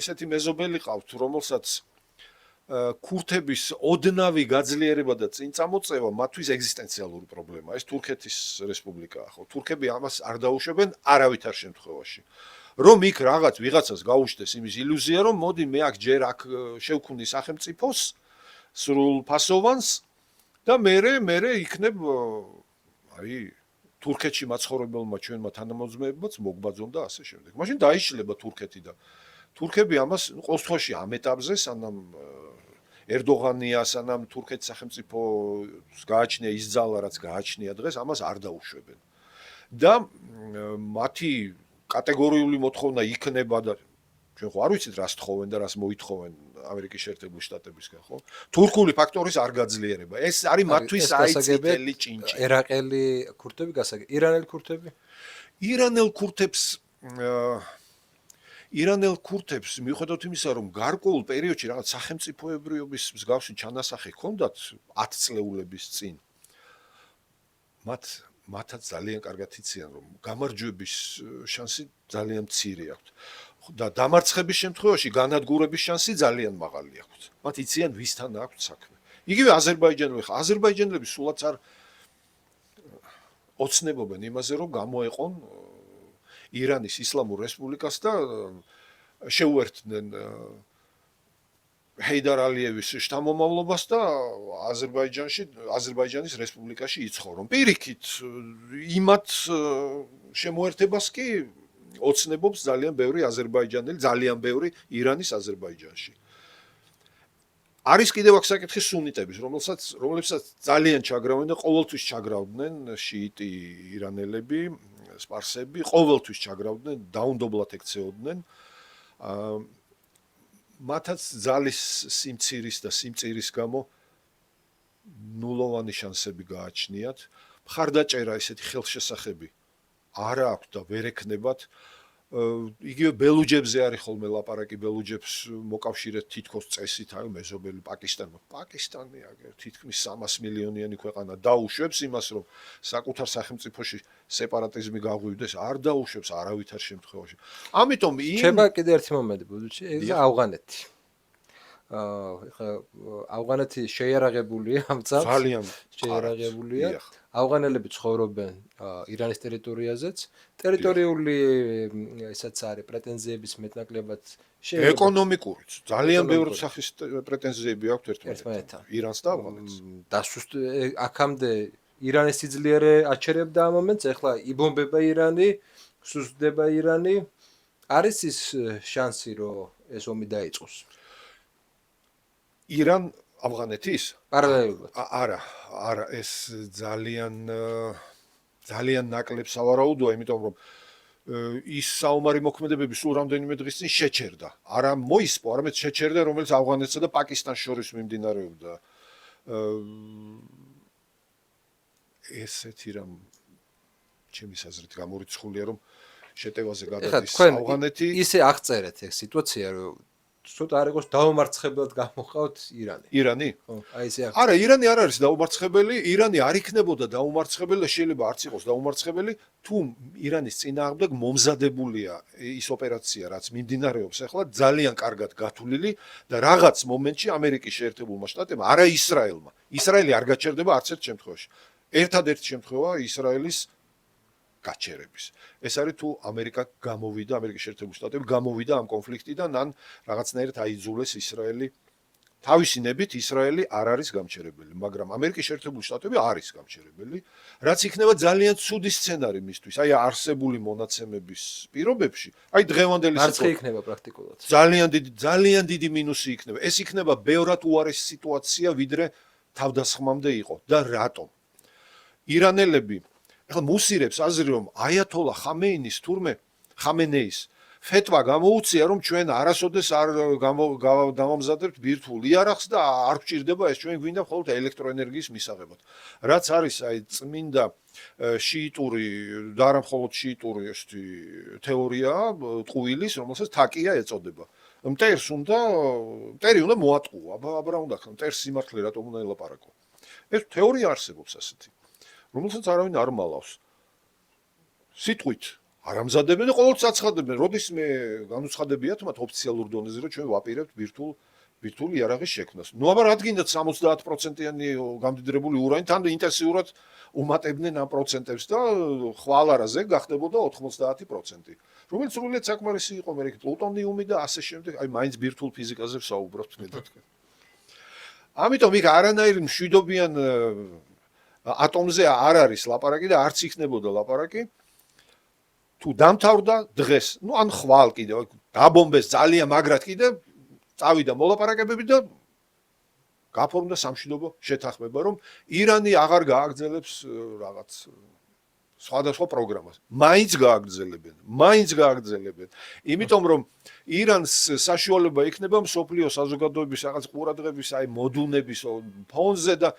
ესეთი მეზობელი ყავთ, რომელსაც ქურთების ოდნავი გაძლიერება და წინ წამოწევა მათთვის ეგზისტენციალური პრობლემაა. ეს თურქეთის რესპუბლიკაა, ხო? თურქები ამას არ დაუშვებენ არავითარ შემთხვევაში. რომ იქ რაღაც ვიღაცას გაუშვდეს იმის ილუზია, რომ მოდი მე აქ ჯერ აქ შევქმნი სახელმწიფოს სრულ ფასოვანს და მე იქნებ აი თურქეთში მაცხოვრებელმა ჩვენმა თანამოძმეებმაც მოგბაძონ და ასე შემდეგ. მაშინ დაიშლება თურქეთი და თურქები ამას ყოველ შემთხვევაში ამ ეტაპზე სანამ ერდოღანია, სანამ თურქეთის სახელმწიფოს გააჩნია ის ძალა, რაც გააჩნია დღეს, ამას არ დაუშვებენ. და მათი კატეგორიული მოთხოვნა იქნება და ჩვენ ხო არ ვიცით რას თხოვენ და რას მოითხოვენ ამერიკის შეერთებული შტატებისგან, ხო? თურქული ფაქტორის არ გაძლიერება. ეს არის მათთვის აიწითელი ჭინჭი. ერაყელი ქურთები გასაგებია. ირანელი ქურთები? ირანელ ქურთებს მიუხედავად იმისა, რომ გარკვეულ პერიოდში რაღაც სახელმწიფოებრიობის მსგავსი ჩანასახი ჰქონდათ 10 წლეულების წინ, მათაც ძალიან კარგად იციან, რომ გამარჯვების შანსი ძალიან მცირე აქვთ. და დამარცხების შემთხვევაში განადგურების შანსი ძალიან მაღალი აქვთ. მათ იციან ვისთან აქვთ საქმე. იგივე აზერბაიჯანული ხა აზერბაიჯანელები სულაც არ ოცნებობენ იმაზე, რომ გამოეყონ ირანის ისლამურ რესპუბლიკას და შეუერთდნენ ჰეიდარ ალიევის შთამომავლობას და აზერბაიჯანის რესპუბლიკაში იცხოვრონ. პირიქით იმათ შემოერთებას კი ოცნებობს ძალიან ბევრი აზერბაიჯანელი, ძალიან ბევრი ირანის აზერბაიჯანში. არის კიდევ აქ საკითხი სუნიტების, რომლებსაც ძალიან ჩაგრავენ და ყოველთვის ჩაგრავდნენ შიიტი ირანელები, სპარსები, ყოველთვის ჩაგრავდნენ, დაუნდობლად ექცეოდნენ. მათაც ძალის სიმცირის და სიმწირის გამო ნულოვანი შანსები გააჩნიათ. მხარდაჭერა ესეთი ხელშესახები არა აქვს და ვერ ექნებათ. იგივე ბელუჯებზე არის ხოლმე ლაპარაკი, ბელუჯებს მოკავშირეთ თითქოს წესით, აი მეზობელი პაკისტანმა. პაკისტანი აგერ თითქმის 300 მილიონიანი ქვეყანა დაუშვებს იმას, რომ საკუთარ სახელმწიფოში სეპარატიზმი გაღვივდეს, არ დაუშვებს არავითარ შემთხვევაში. ამიტომ შეება კიდე ერთი მომენტი ბუდუჩი, ეს ავღანეთი. ეხლა ავღანეთი შეიარაღებულია ამ წამს. ძალიან შეიარაღებულია. ავღანელები ცხოვრობენ ირანის ტერიტორიაზეც. ტერიტორიული ესაც არის პრეტენზიების მეტნაკლებად ეკონომიკურიც ძალიან ბევრი სახის პრეტენზიები აქვს ერთმანეთთან. ირანს და ავღანეთს. აქამდე ირანის სიძლიერე აჩერებდა ამ მომენტს, ეხლა იბომბება ირანი, სუსტდება ირანი. არის ის შანსი, რომ ეს ომი დაიწყოს? ირან ავღანეთის პარალელურად. არა, ეს ძალიან ნაკლებ სავარაუდოა, იმიტომ რომ ის საომარი მოქმედებები სულ რამდენიმე დღის წინ შეჩერდა. არა მოისპო, არამედ შეჩერდა, რომელიც ავღანეთსა და პაკისტანს შორის მიმდინარეობდა. ესეთი რამ ჩემის აზრით გამორიცხულია, რომ შეტევაზე გადადის ავღანეთი. ისე აღწერეთ ეს სიტუაცია, რომ ცოტა არ იყოს დაუმარცხებლად გამოყავთ ირანი. ირანი? ხო, აი ესე აღწერეთ. არა, ირანი არ არის დაუმარცხებელი, ირანი არ იქნებოდა დაუმარცხებელი და შეიძლება არც იყოს დაუმარცხებელი, თუ ირანის წინააღმდეგ მომზადებულია ის ოპერაცია, რაც მიმდინარეობს ახლა ძალიან კარგად გათვლილი და რაღაც მომენტში ამერიკის შეერთებულმა შტატებმა, არა ისრაელმა. ისრაელი არ გაჩერდება არც ერთ შემთხვევაში. ერთადერთი შემთხვევა ისრაელის გაჩერების. ეს არის თუ ამერიკის შეერთებული შტატები გამოვიდა ამ კონფლიქტიდან, ან რაღაცნაირად აიძულეს ისრაელი. თავისი ნებით ისრაელი არ არის გამჩერებელი, მაგრამ ამერიკის შეერთებული შტატები არის გამჩერებელი, რაც იქნება ძალიან ცუდი სცენარი მისთვის. აი არსებული მონაცემების პირობებში, აი დღევანდელი სიტუაცია იქნება პრაქტიკულად. ძალიან დიდი მინუსი იქნება. ეს იქნება ბევრად უარესი სიტუაცია, ვიდრე თავდასხმამდე იყო. და რატომ? ირანელები ახლა მუსირებს აზრი, რომ აიათოლა ხამენეის ფეთვა გამოუწია, რომ ჩვენ არასოდეს არ დავამზადებთ ბირთვულ იარაღს და არ გვჭირდება ეს, ჩვენ გვინდა მხოლოდ ელექტროენერგიის მისაღებად. რაც არის აი წმინდა შიიტური და არა მხოლოდ შიიტური ესეთი თეორია ტყუილის, რომელსაც თაკია ეწოდება. მტერი უნდა მოატყუო, აბა რა უნდა ხან, მტერს სიმართლე რატომ უნდა ელაპარაკო? ეს თეორია არსებობს ასეთი, რომელსაც არავინ არ მალავს. სიტყვით არ ამზადებენ და ყოველთვის აცხადებენ, როდის მე განუცხადებიათ მათ ოფიციალურ დონეზე, რომ ჩვენ ვაპირებთ ბირთვული იარაღის შექმნას. ნუ აბა რადგინდათ 70%-იანი გამდიდრებული ურანი, თან ინტენსიურად უმატებდნენ ამ პროცენტებს და ხვალარაზე გახდებოდა 90%, რომელიც სრულიად საკმარისი იყო მე პლუტონიუმი და ასე შემდეგ, აი მაინც ბირთვულ ფიზიკაზე ვსაუბრობთ მე და თქვენ. ამიტომ იქ არანაირი მშვიდობიან ატომზე არ არის ლაპარაკი და არც იქნებოდა ლაპარაკი. თუ დამთავრდა დღეს, ნუ ან ხვალ კიდე დაბომბეს ძალიან მაგრად კიდე წავიდა მოლაპარაკებები და გაფორმდა სამშვიდობო შეთანხმება, რომ ირანი აღარ გააგრძელებს რაღაც სხვადასხვა პროგრამას. მაინც გააგრძელებენ. იმიტომ რომ ირანს საშუალება იქნება მსოფლიო საზოგადოების რაღაც ყურადღების აი მოდუნების ფონზე და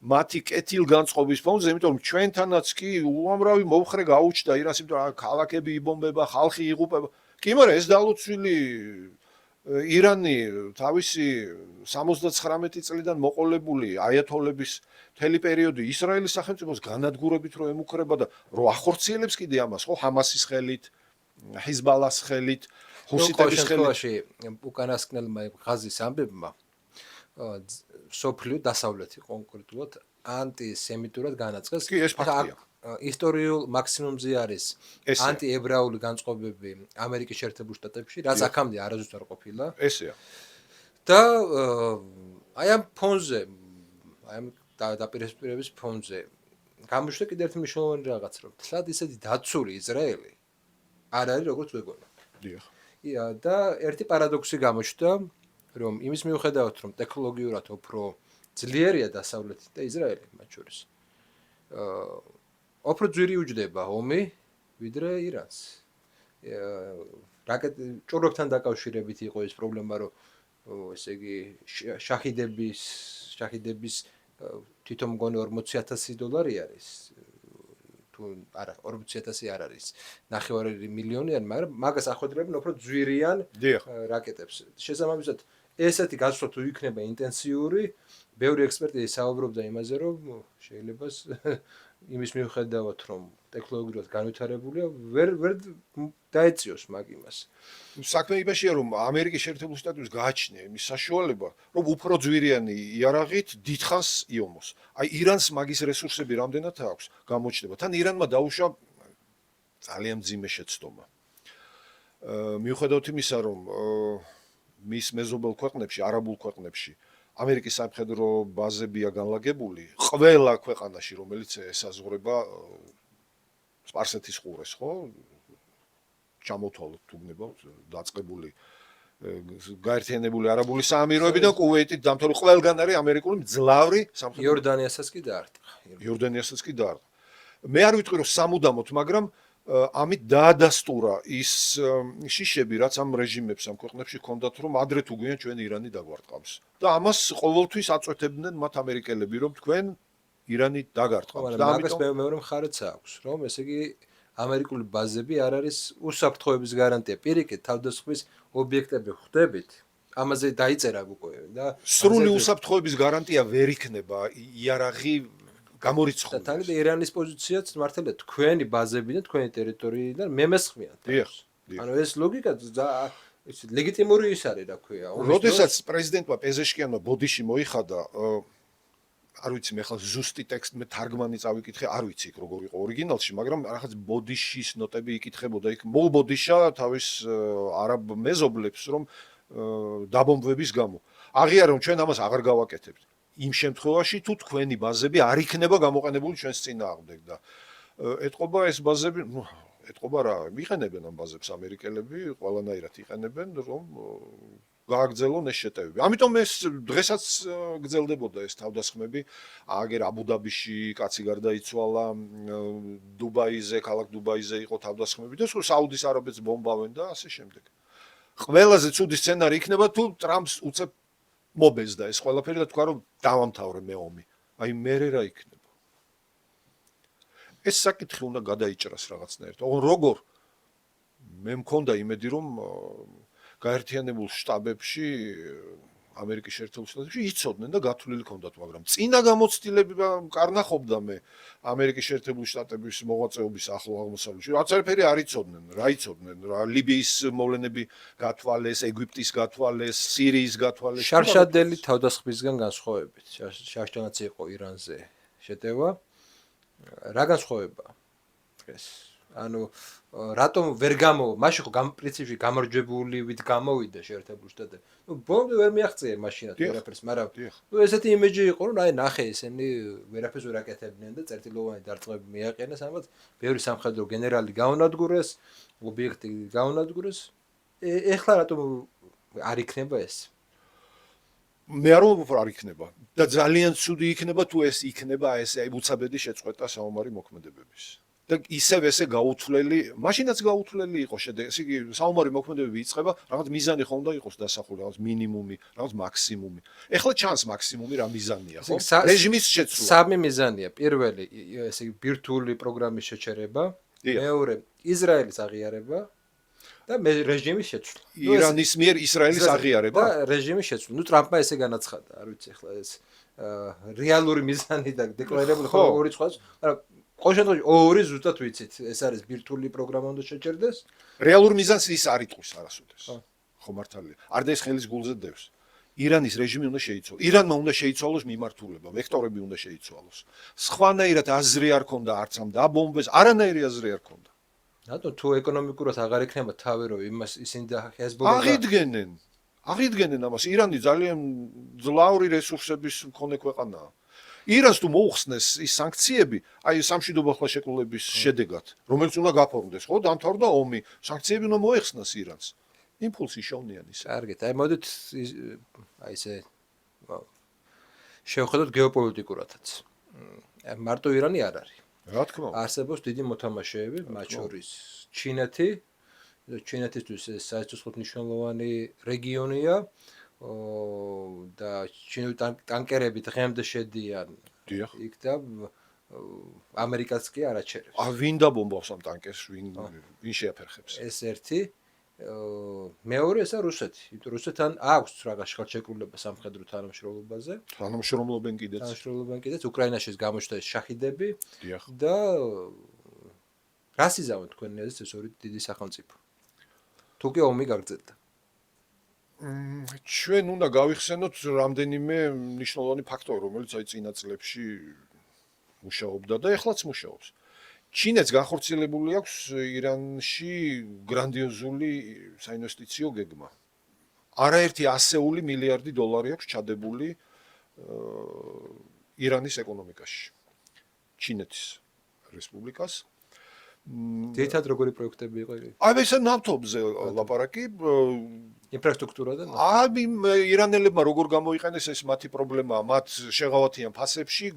მათი კეთილგანწყობის ფონზე, იმიტომ რომ ჩვენთანაც კი უამრავი მომხრე გაუჩნდა ირანს, იმიტომ რომ ქალაქები იბომბება, ხალხი იღუპება. კი, მაგრამ ეს დალოცვილი ირანი თავისი 79 წლიდან მოყოლებული აიათოლების მთელი პერიოდი ისრაელის სახელმწიფოს განადგურებით რო ემუქრება და რო ახორციელებს კიდე ამას, ხო, ჰამასის ხელით, ჰიზბალას ხელით, ჰუსიტების ხელით. უკანასკნელმა ღაზის ამბებმა სოფლიო დასავლეთი კონკრეტულად ანტისემიტურად განაცხეს. კი, ეს ფაქტია. ისტორიულ მაქსიმუმზე არის ანტიებრაული განწყობები ამერიკის შეერთებულ შტატებში, რაც აქამდე არასდროს არ ყოფილა. ესეა. და აი ამ ფონზე, აი ამ დაპირისპირების ფონზე გამოჩნდა კიდევ ერთი მნიშვნელოვანი რაღაც, რომ თლად ისეთი დაცული ისრაელი არ არის როგორც ვეგონა. დიახ. და ერთი პარადოქსი გამოჩნდა, რომ იმის მიუხედავად, რომ ტექნოლოგიურად უფრო ძლიერია დასავლეთი და ისრაელი მათ შორის. უფრო ძვირი უჯდება ომი, ვიდრე ირანს. ჭურვებთან დაკავშირებით იყო ეს პრობლემა, რომ ესე იგი შაჰიდების თვითონ მგონი $40,000 არის თუ არა 40,000 არ არის 9 მილიონიანი, მაგრამ მაგას ახვედრებენ უფრო ძვირიან რაკეტებს. შესაბამისად, ესეთი გაცვლა თუ იქნება ინტენსიური, ბევრი ექსპერტი საუბრობდა იმაზე, რომ შეიძლება იმის მიუხედავად, რომ ტექნოლოგიურად განვითარებულია, ვერ დაეციოს მაგ იმას. საქმე იმაშია, რომ ამერიკის შეერთებული შტატების გააჩნია იმის საშუალება, რომ უფრო ძვირიანი იარაღით დიდხანს იომოს. აი ირანს მაგის რესურსები რამდენად აქვს გამოჩნდება. თან ირანმა დაუშვა ძალიან მძიმე შეცდომა. მიუხედავად იმისა, რომ მის მეზობელ ქვეყნებში, არაბულ ქვეყნებში ამერიკის სამხედრო ბაზებია განლაგებული, ყველა ქვეყანაში, რომელიც ესაზღვრება სპარსეთის ყურეს, ხო? ჩამოთვალოთ თუ გნებავთ დაწყებული გაერთიანებული არაბული საამიროები და კუვეიტით დამთავრებული ყველგან არის ამერიკული მძლავრი სამხედრო. იორდანიასაც კი დაარტყა. იორდანიასაც კი დაარტყა. მე არ ვიტყვი რომ სამუდამოდ, მაგრამ ამით დაადასტურა ის შიშები, რაც ამ რეჟიმებს ამ ქვეყნებში ჰქონდათ, რომ ადრე თუ გვიან ჩვენ ირანი დაგვარტყამს. და ამას ყოველთვის აწვეთებდნენ მათ ამერიკელები, რომ თქვენ ირანი დაგარტყამთ. და ამიტომ მეორე მხარეც აქვს, რომ ესე იგი ამერიკული ბაზები არ არის უსაფრთხოების გარანტია. პირიქით, თავდასხმის ობიექტები ხვდებით. ამაზე დაიწერა უკვე და სრული უსაფრთხოების გარანტია ვერ იქნება იარაღი გამორიცხული. და თან ირანის პოზიციაც მართალია თქვენი ბაზები და თქვენი ტერიტორიიდან მემესხმიან. ანუ ეს ლოგიკა ეს ლეგიტიმური ის არის, რა ქვია. როდესაც პრეზიდენტმა პეზეშკიანმა ბოდიში მოიხადა, არ ვიცი მე ხალხ ზუსტი ტექსტი მე თარგმანი წავიკითხე, არ ვიცი იქ როგორ იყო ორიგინალში, მაგრამ რაღაც ბოდიშის ნოტები იკითხებოდა იქ მოლბოდიშა თავის არაბ მეზობლებს, რომ დაბომბვების გამო. აღიარა რომ ჩვენ ამას აღარ გავაკეთებთ. იმ შემთხვევაში თუ თქვენი ბაზები არ იქნება გამოყენებული ჩვენს წინააღმდეგ და ეთყობა ეს ბაზები, ეთყობა რა, იყენებენ ამ ბაზებს ამერიკელები, ყველანაირად იყენებენ, რომ გააგრძელონ ეს შეტევები. ამიტომ ეს დღესაც გრძელდებოდა ეს თავდასხმები. აგერ აბუ-დაბიში კაცი გარდაიცვალა, დუბაიზე, ქალაქ დუბაიზე იყო თავდასხმები და საუდის არაბეთს ბომბავენ და ასე შემდეგ. ყველაზე ცუდი სცენარი იქნება თუ ტრამპს უცებ მობეზდა ეს ყველაფერი და თქვა რომ დავამთავრე მე ომი. აი მე რა იქნება. ეს საკითხი უნდა გადაიჭრას რაღაცნაირად. ოღონ როგორ მე მქონდა იმედი რომ გაერთიანებულ შტაბებში ამერიკის შეერთებულ შტატებში იცოდნენ და გათვლილი ჰქონდათ, მაგრამ წინა გამოცდილება კარნახობდა მე ამერიკის შეერთებული შტატების მოღვაწეობის ახლო აღმოსავლეთში. რაც არაფერი არ იცოდნენ, რა იცოდნენ, რა ლიბიის მოვლენები გათვალეს, ეგვიპტის გათვალეს, სირიის გათვალეს. შარშადელი თავდასხმისგან განსხვავებით, შარშანაც იყო ირანზე შეტევა. რა განსხვავება დღეს? ანუ რატომ ვერ მაშინ ხო პრინციპში გამარჯვებულივით გამოვიდა შეერთებული შტატები. ნუ ბომბი ვერ მიაღწია მაშინაც ვერაფერს, მაგრამ ნუ ესეთი იმეჯი იყო, რომ აი ნახე ესენი ვერაფერს ვერ აკეთებდნენ და წერტილოვანი დარტყმები მიაყენეს, ამათ ბევრი სამხედრო გენერალი გაუნადგურეს, ობიექტი გაუნადგურეს. ეხლა რატომ არ იქნება ეს? მე არ ვამბობ არ იქნება და ძალიან ცუდი იქნება თუ ეს იქნება ეს უცაბედი შეწყვეტა საომარი მოქმედებების. და ისევ ესე გაუთვლელი, მაშინაც გაუთვლელი იყო შედეგი. ესე იგი საომარი მოქმედებები იწყება, რაღაც მიზანი ხომ უნდა იყოს დასახული, რაღაც მინიმუმი, რაღაც მაქსიმუმი. ეხლა ჩანს მაქსიმუმი რა მიზანია, ხო? რეჟიმის შეცვლა. სამი მიზანია. პირველი, ესე იგი ბირთვული პროგრამის შეჩერება, მეორე ისრაელის აღიარება და რეჟიმის შეცვლა. ირანის მიერ ისრაელის აღიარება და რეჟიმის შეცვლა. ნუ ტრამპმა ესე განაცხადა, არ ვიცი ეხლა ეს რეალური მიზანი და დეკლარირებული ხო ორი სხვა, მაგრამ ყოველ შემთხვევაში ორი ზუსტად ვიცით, ეს არის ბირთვული პროგრამა უნდა შეჭერდეს. რეალურ მიზანს ის არ იტყვის არასოდეს. ხო მართალია. არ და ეს ხელის გულზე დევს. ირანის რეჟიმი უნდა შეიცვალოს. ირანმა უნდა შეიცვალოს მიმართულება, ვექტორები უნდა შეიცვალოს. სხვანაირად აზრი არ ქონდა არც ამ დაბომბეს, არანაირი აზრი არ ქონდა. რატო თუ ეკონომიკურად აღარ იქნება თავი რომ იმას ისინი და ჰეზბოლა აღიდგენენ ამას. ირანი ძალიან ძლავრი რესურსების მქონე ქვეყანაა. ირანს თუ მოუხსნეს ის სანქციები, აი სამშვიდობო ხელშეკრულების შედეგად, რომელიც უნდა გაფორმდეს, ხო, დამთავრდა ომი, სანქციები უნდა მოეხსნას ირანს. იმპულსი შოვნიან ისე. კარგით, აი მოდით აი ესე შევხედოთ გეოპოლიტიკურადაც. მარტო ირანი არ არის. რა თქმა უნდა. არსებობს დიდი მოთამაშეები, მათ შორის ჩინეთი, ჩინეთისთვის ეს საერთოდ მნიშვნელოვანი რეგიონია. და ჩინური ტანკერები დღემდე შედიან იქ და ამერიკაც კი არაჩერებს. ვინ დაბომბავს ამ ტანკერს, ვინ შეაფერხებს? ეს ერთი მეორე ესა რუსეთი. იმიტომ რუსეთთან აქვს რაღაც ხელშეკრულება სამხედრო თანამშრომლობაზე. თანამშრომლობენ კიდეც. თანამშრომლობენ კიდეც უკრაინაში გამოჩნდა ეს შაჰიდები დიახ. და რას იზამოთ თქვენ ეს ორი დიდი სახელმწიფო? თუ კი ომი გაგრძელდა. ჩვენ უნდა გავიხსენოთ რამდენიმე მნიშვნელოვანი ფაქტორი, რომელიც აი წინა წლებში მუშაობდა და ეხლაც მუშაობს. ჩინეთს განხორციელებული აქვს ირანში გრანდიოზული საინვესტიციო გეგმა. არაერთი ასეული მილიარდი დოლარი აქვს ჩადებული ირანის ეკონომიკაში. ჩინეთის რესპუბლიკას. ძირითადად როგორი პროექტები იყო იგი? აი ეს ნავთობზე ლაპარაკი ინფრასტრუქტურა და აი ირანელებმა როგორ გამოიყენეს ეს მათი პრობლემაა, მათ შეღავათიან ფასებში,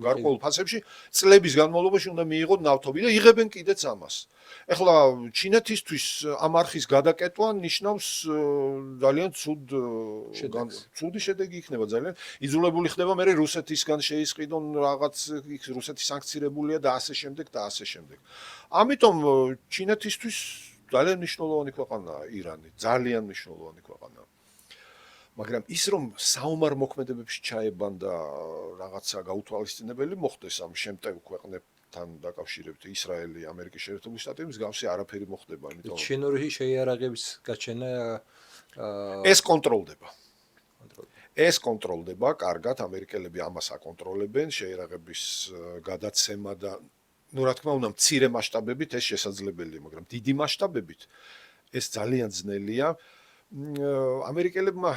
გარკვეულ ფასებში, წლების განმავლობაში უნდა მიიღოთ ნავთობი და იღებენ კიდეც ამას. ეხლა ჩინეთისთვის ამ არხის გადაკეტვა ნიშნავს ძალიან ცუდი შედეგი იქნება ძალიან. იძულებული ხდება მე რუსეთისგან შეისყიდონ რაღაც რუსეთი სანქცირებულია და ასე შემდეგ და ასე შემდეგ. ამიტომ ჩინეთისთვის ძალიან მნიშვნელოვანი ქვეყანაა ირანი, ძალიან მნიშვნელოვანი ქვეყანაა. მაგრამ ის რომ საომარ მოქმედებებში ჩაებან და რაღაცა გაუთვალისწინებელი მოხდეს ამ შემტევ ქვეყნებთან დაკავშირებით ისრაელი, ამერიკის შეერთებული შტატები, მსგავსი არაფერი მოხდება, იმიტომ რომ ჩინური შეიარაღების გაჩენა ეს კონტროლდება. ეს კონტროლდება, კარგად, ამერიკელები ამას აკონტროლებენ, შეიარაღების გადაცემა და ну, რა თქმა უნდა, მცირე მასშტაბებით ეს შესაძლებელია, მაგრამ დიდი მასშტაბებით ეს ძალიან ძნელია. ამერიკელებმა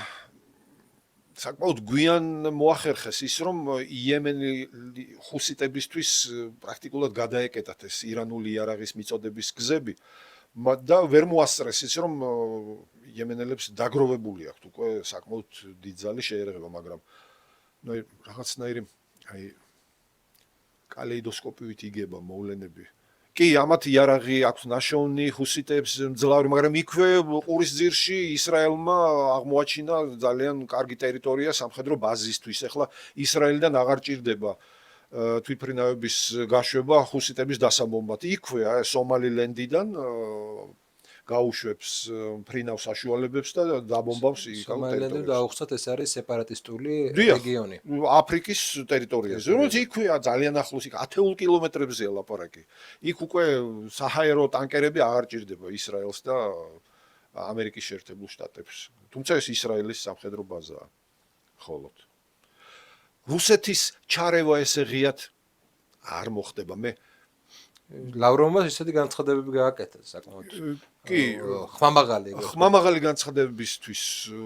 საკმაოდ გვიან მოახერხეს ის, რომ იემენი ხუსიტებისთვის პრაქტიკულად გადაეკეტათ ეს ირანული იარაღის მიწოდების გზები და ვერ მოასწრეს ის, რომ იემენელებს დაგროვებული აქვთ უკვე საკმაოდ დიდძალი შეიარაღება, მაგრამ ну, რაღაცნაირი აი კალეიდოსკოპივით იგება მოვლენები. კი, ამათ იარაღი აქვს ნაშოვნი ხუსიტებს მძლავრი, მაგრამ იქვე ყურის ძირში ისრაელმა აღმოაჩინა ძალიან კარგი ტერიტორია სამხედრო ბაზისთვის. ეხლა ისრაელიდან აღარ ჭირდება თვითმფრინავების გაშვება ხუსიტების დასაბომბად. იქვე სომალილენდიდან გაუშვებს მფრინავ საშუალებებს და დაბომბავს იქ სომალილენდში დაუხსნათ ეს არის სეპარატისტული რეგიონი. აფრიკის ტერიტორიაზე. რომელიც იქვეა ძალიან ახლოს, იქ 10 კილომეტრებზეა ლაპარაკი. იქ უკვე საჰაერო ტანკერები აღარ ჭირდება ისრაელს და ამერიკის შეერთებულ შტატებს. თუმცა ეს ისრაელის სამხედრო ბაზაა. ხოლოდ რუსეთის ჩარევა ესე ღიად არ მოხდება. მე ლავროვმა ისეთი განცხადებები გააკეთა საკმაოდ. კი, ხმამაღალი განცხადებებისთვის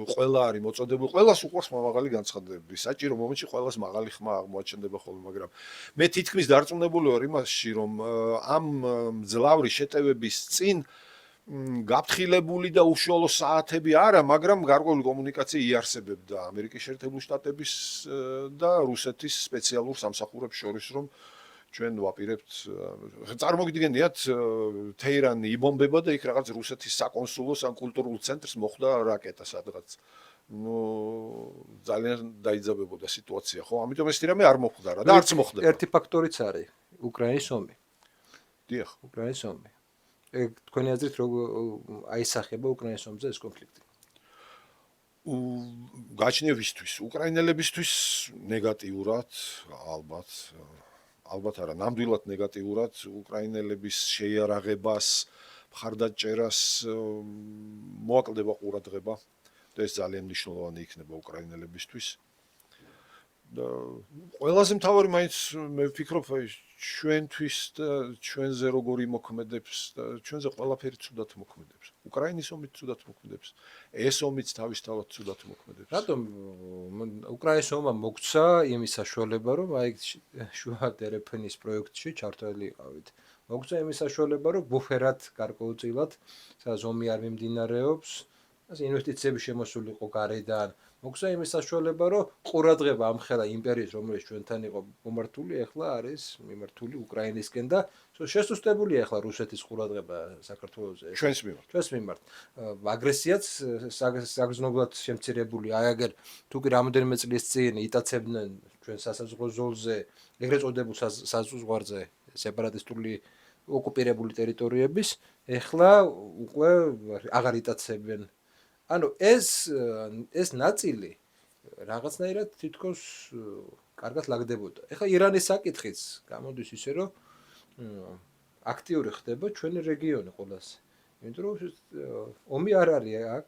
ყველა არის მოწოდებული, ყველას უყვარს ხმამაღალი განცხადებები. საჭირო მომენტში ყველას მაღალი ხმა აღმოაჩნდება ხოლმე, მაგრამ მე თითქმის დარწმუნებული ვარ იმაში, რომ ამ მძლავრი შეტევების წინ გაფრთხილებული და უშუალო საათები არა, მაგრამ გარკვეული კომუნიკაცია იარსებებდა ამერიკის შეერთებული შტატების და რუსეთის სპეციალურ სამსახურებს შორის, რომ ჩვენ ვაპირებთ წარმოგიდგენიათ თეირანი იბომბება და იქ რაღაც რუსეთის საკონსულოს ან კულტურულ ცენტრს მოხვდა რაკეტა სადღაც. ნუ ძალიან დაიძაბებოდა სიტუაცია, ხო? ამიტომ ეს რამე არ მოხდა რა და არც მოხდება. ერთი ფაქტორიც არის უკრაინის ომი. დიახ, უკრაინის ომი. თქვენი აზრით როგორ აისახება უკრაინის ომზე ეს კონფლიქტი? გაჩნევისთვის, უკრაინელებისთვის ნეგატიურად, ალბათ არა, ნამდვილად ნეგატიურად უკრაინელების შეიარაღებას, მხარდაჭერას მოაკლდება ყურადღება და ეს ძალიან მნიშვნელოვანი იქნება უკრაინელებისთვის. და ყველაზე მთავარი მაინც მე ვფიქრობ ჩვენთვის და ჩვენზე როგორი მოქმედებს და ჩვენზე ყველაფერი ცუდად მოქმედებს. უკრაინის ომით ცუდად მოქმედებს. ეს ომიც თავისთავად ცუდად მოქმედებს. რატომ უკრაინის ომმა მოგცა იმის საშუალება, რომ აი შუა დერეფნის პროექტში ჩართული იყავით. მოგცა იმის საშუალება, რომ ბუფერად გარკვეულწილად, სადაც ომი არ მიმდინარეობს, ასე ინვესტიციები შემოსულიყო გარედან, მოგცა იმის საშუალება, რომ ყურადღება ამხელა იმპერიის, რომელიც ჩვენთან იყო მომართული, ეხლა არის მიმართული უკრაინისკენ და შესუსტებულია ეხლა რუსეთის ყურადღება საქართველოზე. ჩვენს მიმართ. ჩვენს მიმართ. აგრესიაც საგრძნობლად შემცირებული. აი აგერ თუ კი რამოდენიმე წლის წინ იტაცებდნენ ჩვენ სასაზღვრო ზოლზე, ეგრეთ წოდებულ საზღვარზე სეპარატისტული ოკუპირებული ტერიტორიების, ეხლა უკვე აღარ იტაცებენ. ანუ ეს ნაწილი რაღაცნაირად თითქოს კარგად ლაგდებოდა. ეხლა ირანის საკითხიც გამოდის ისე, რომ აქტიური ხდება ჩვენი რეგიონი ყველას. იმიტომ რომ ომი არ არის აქ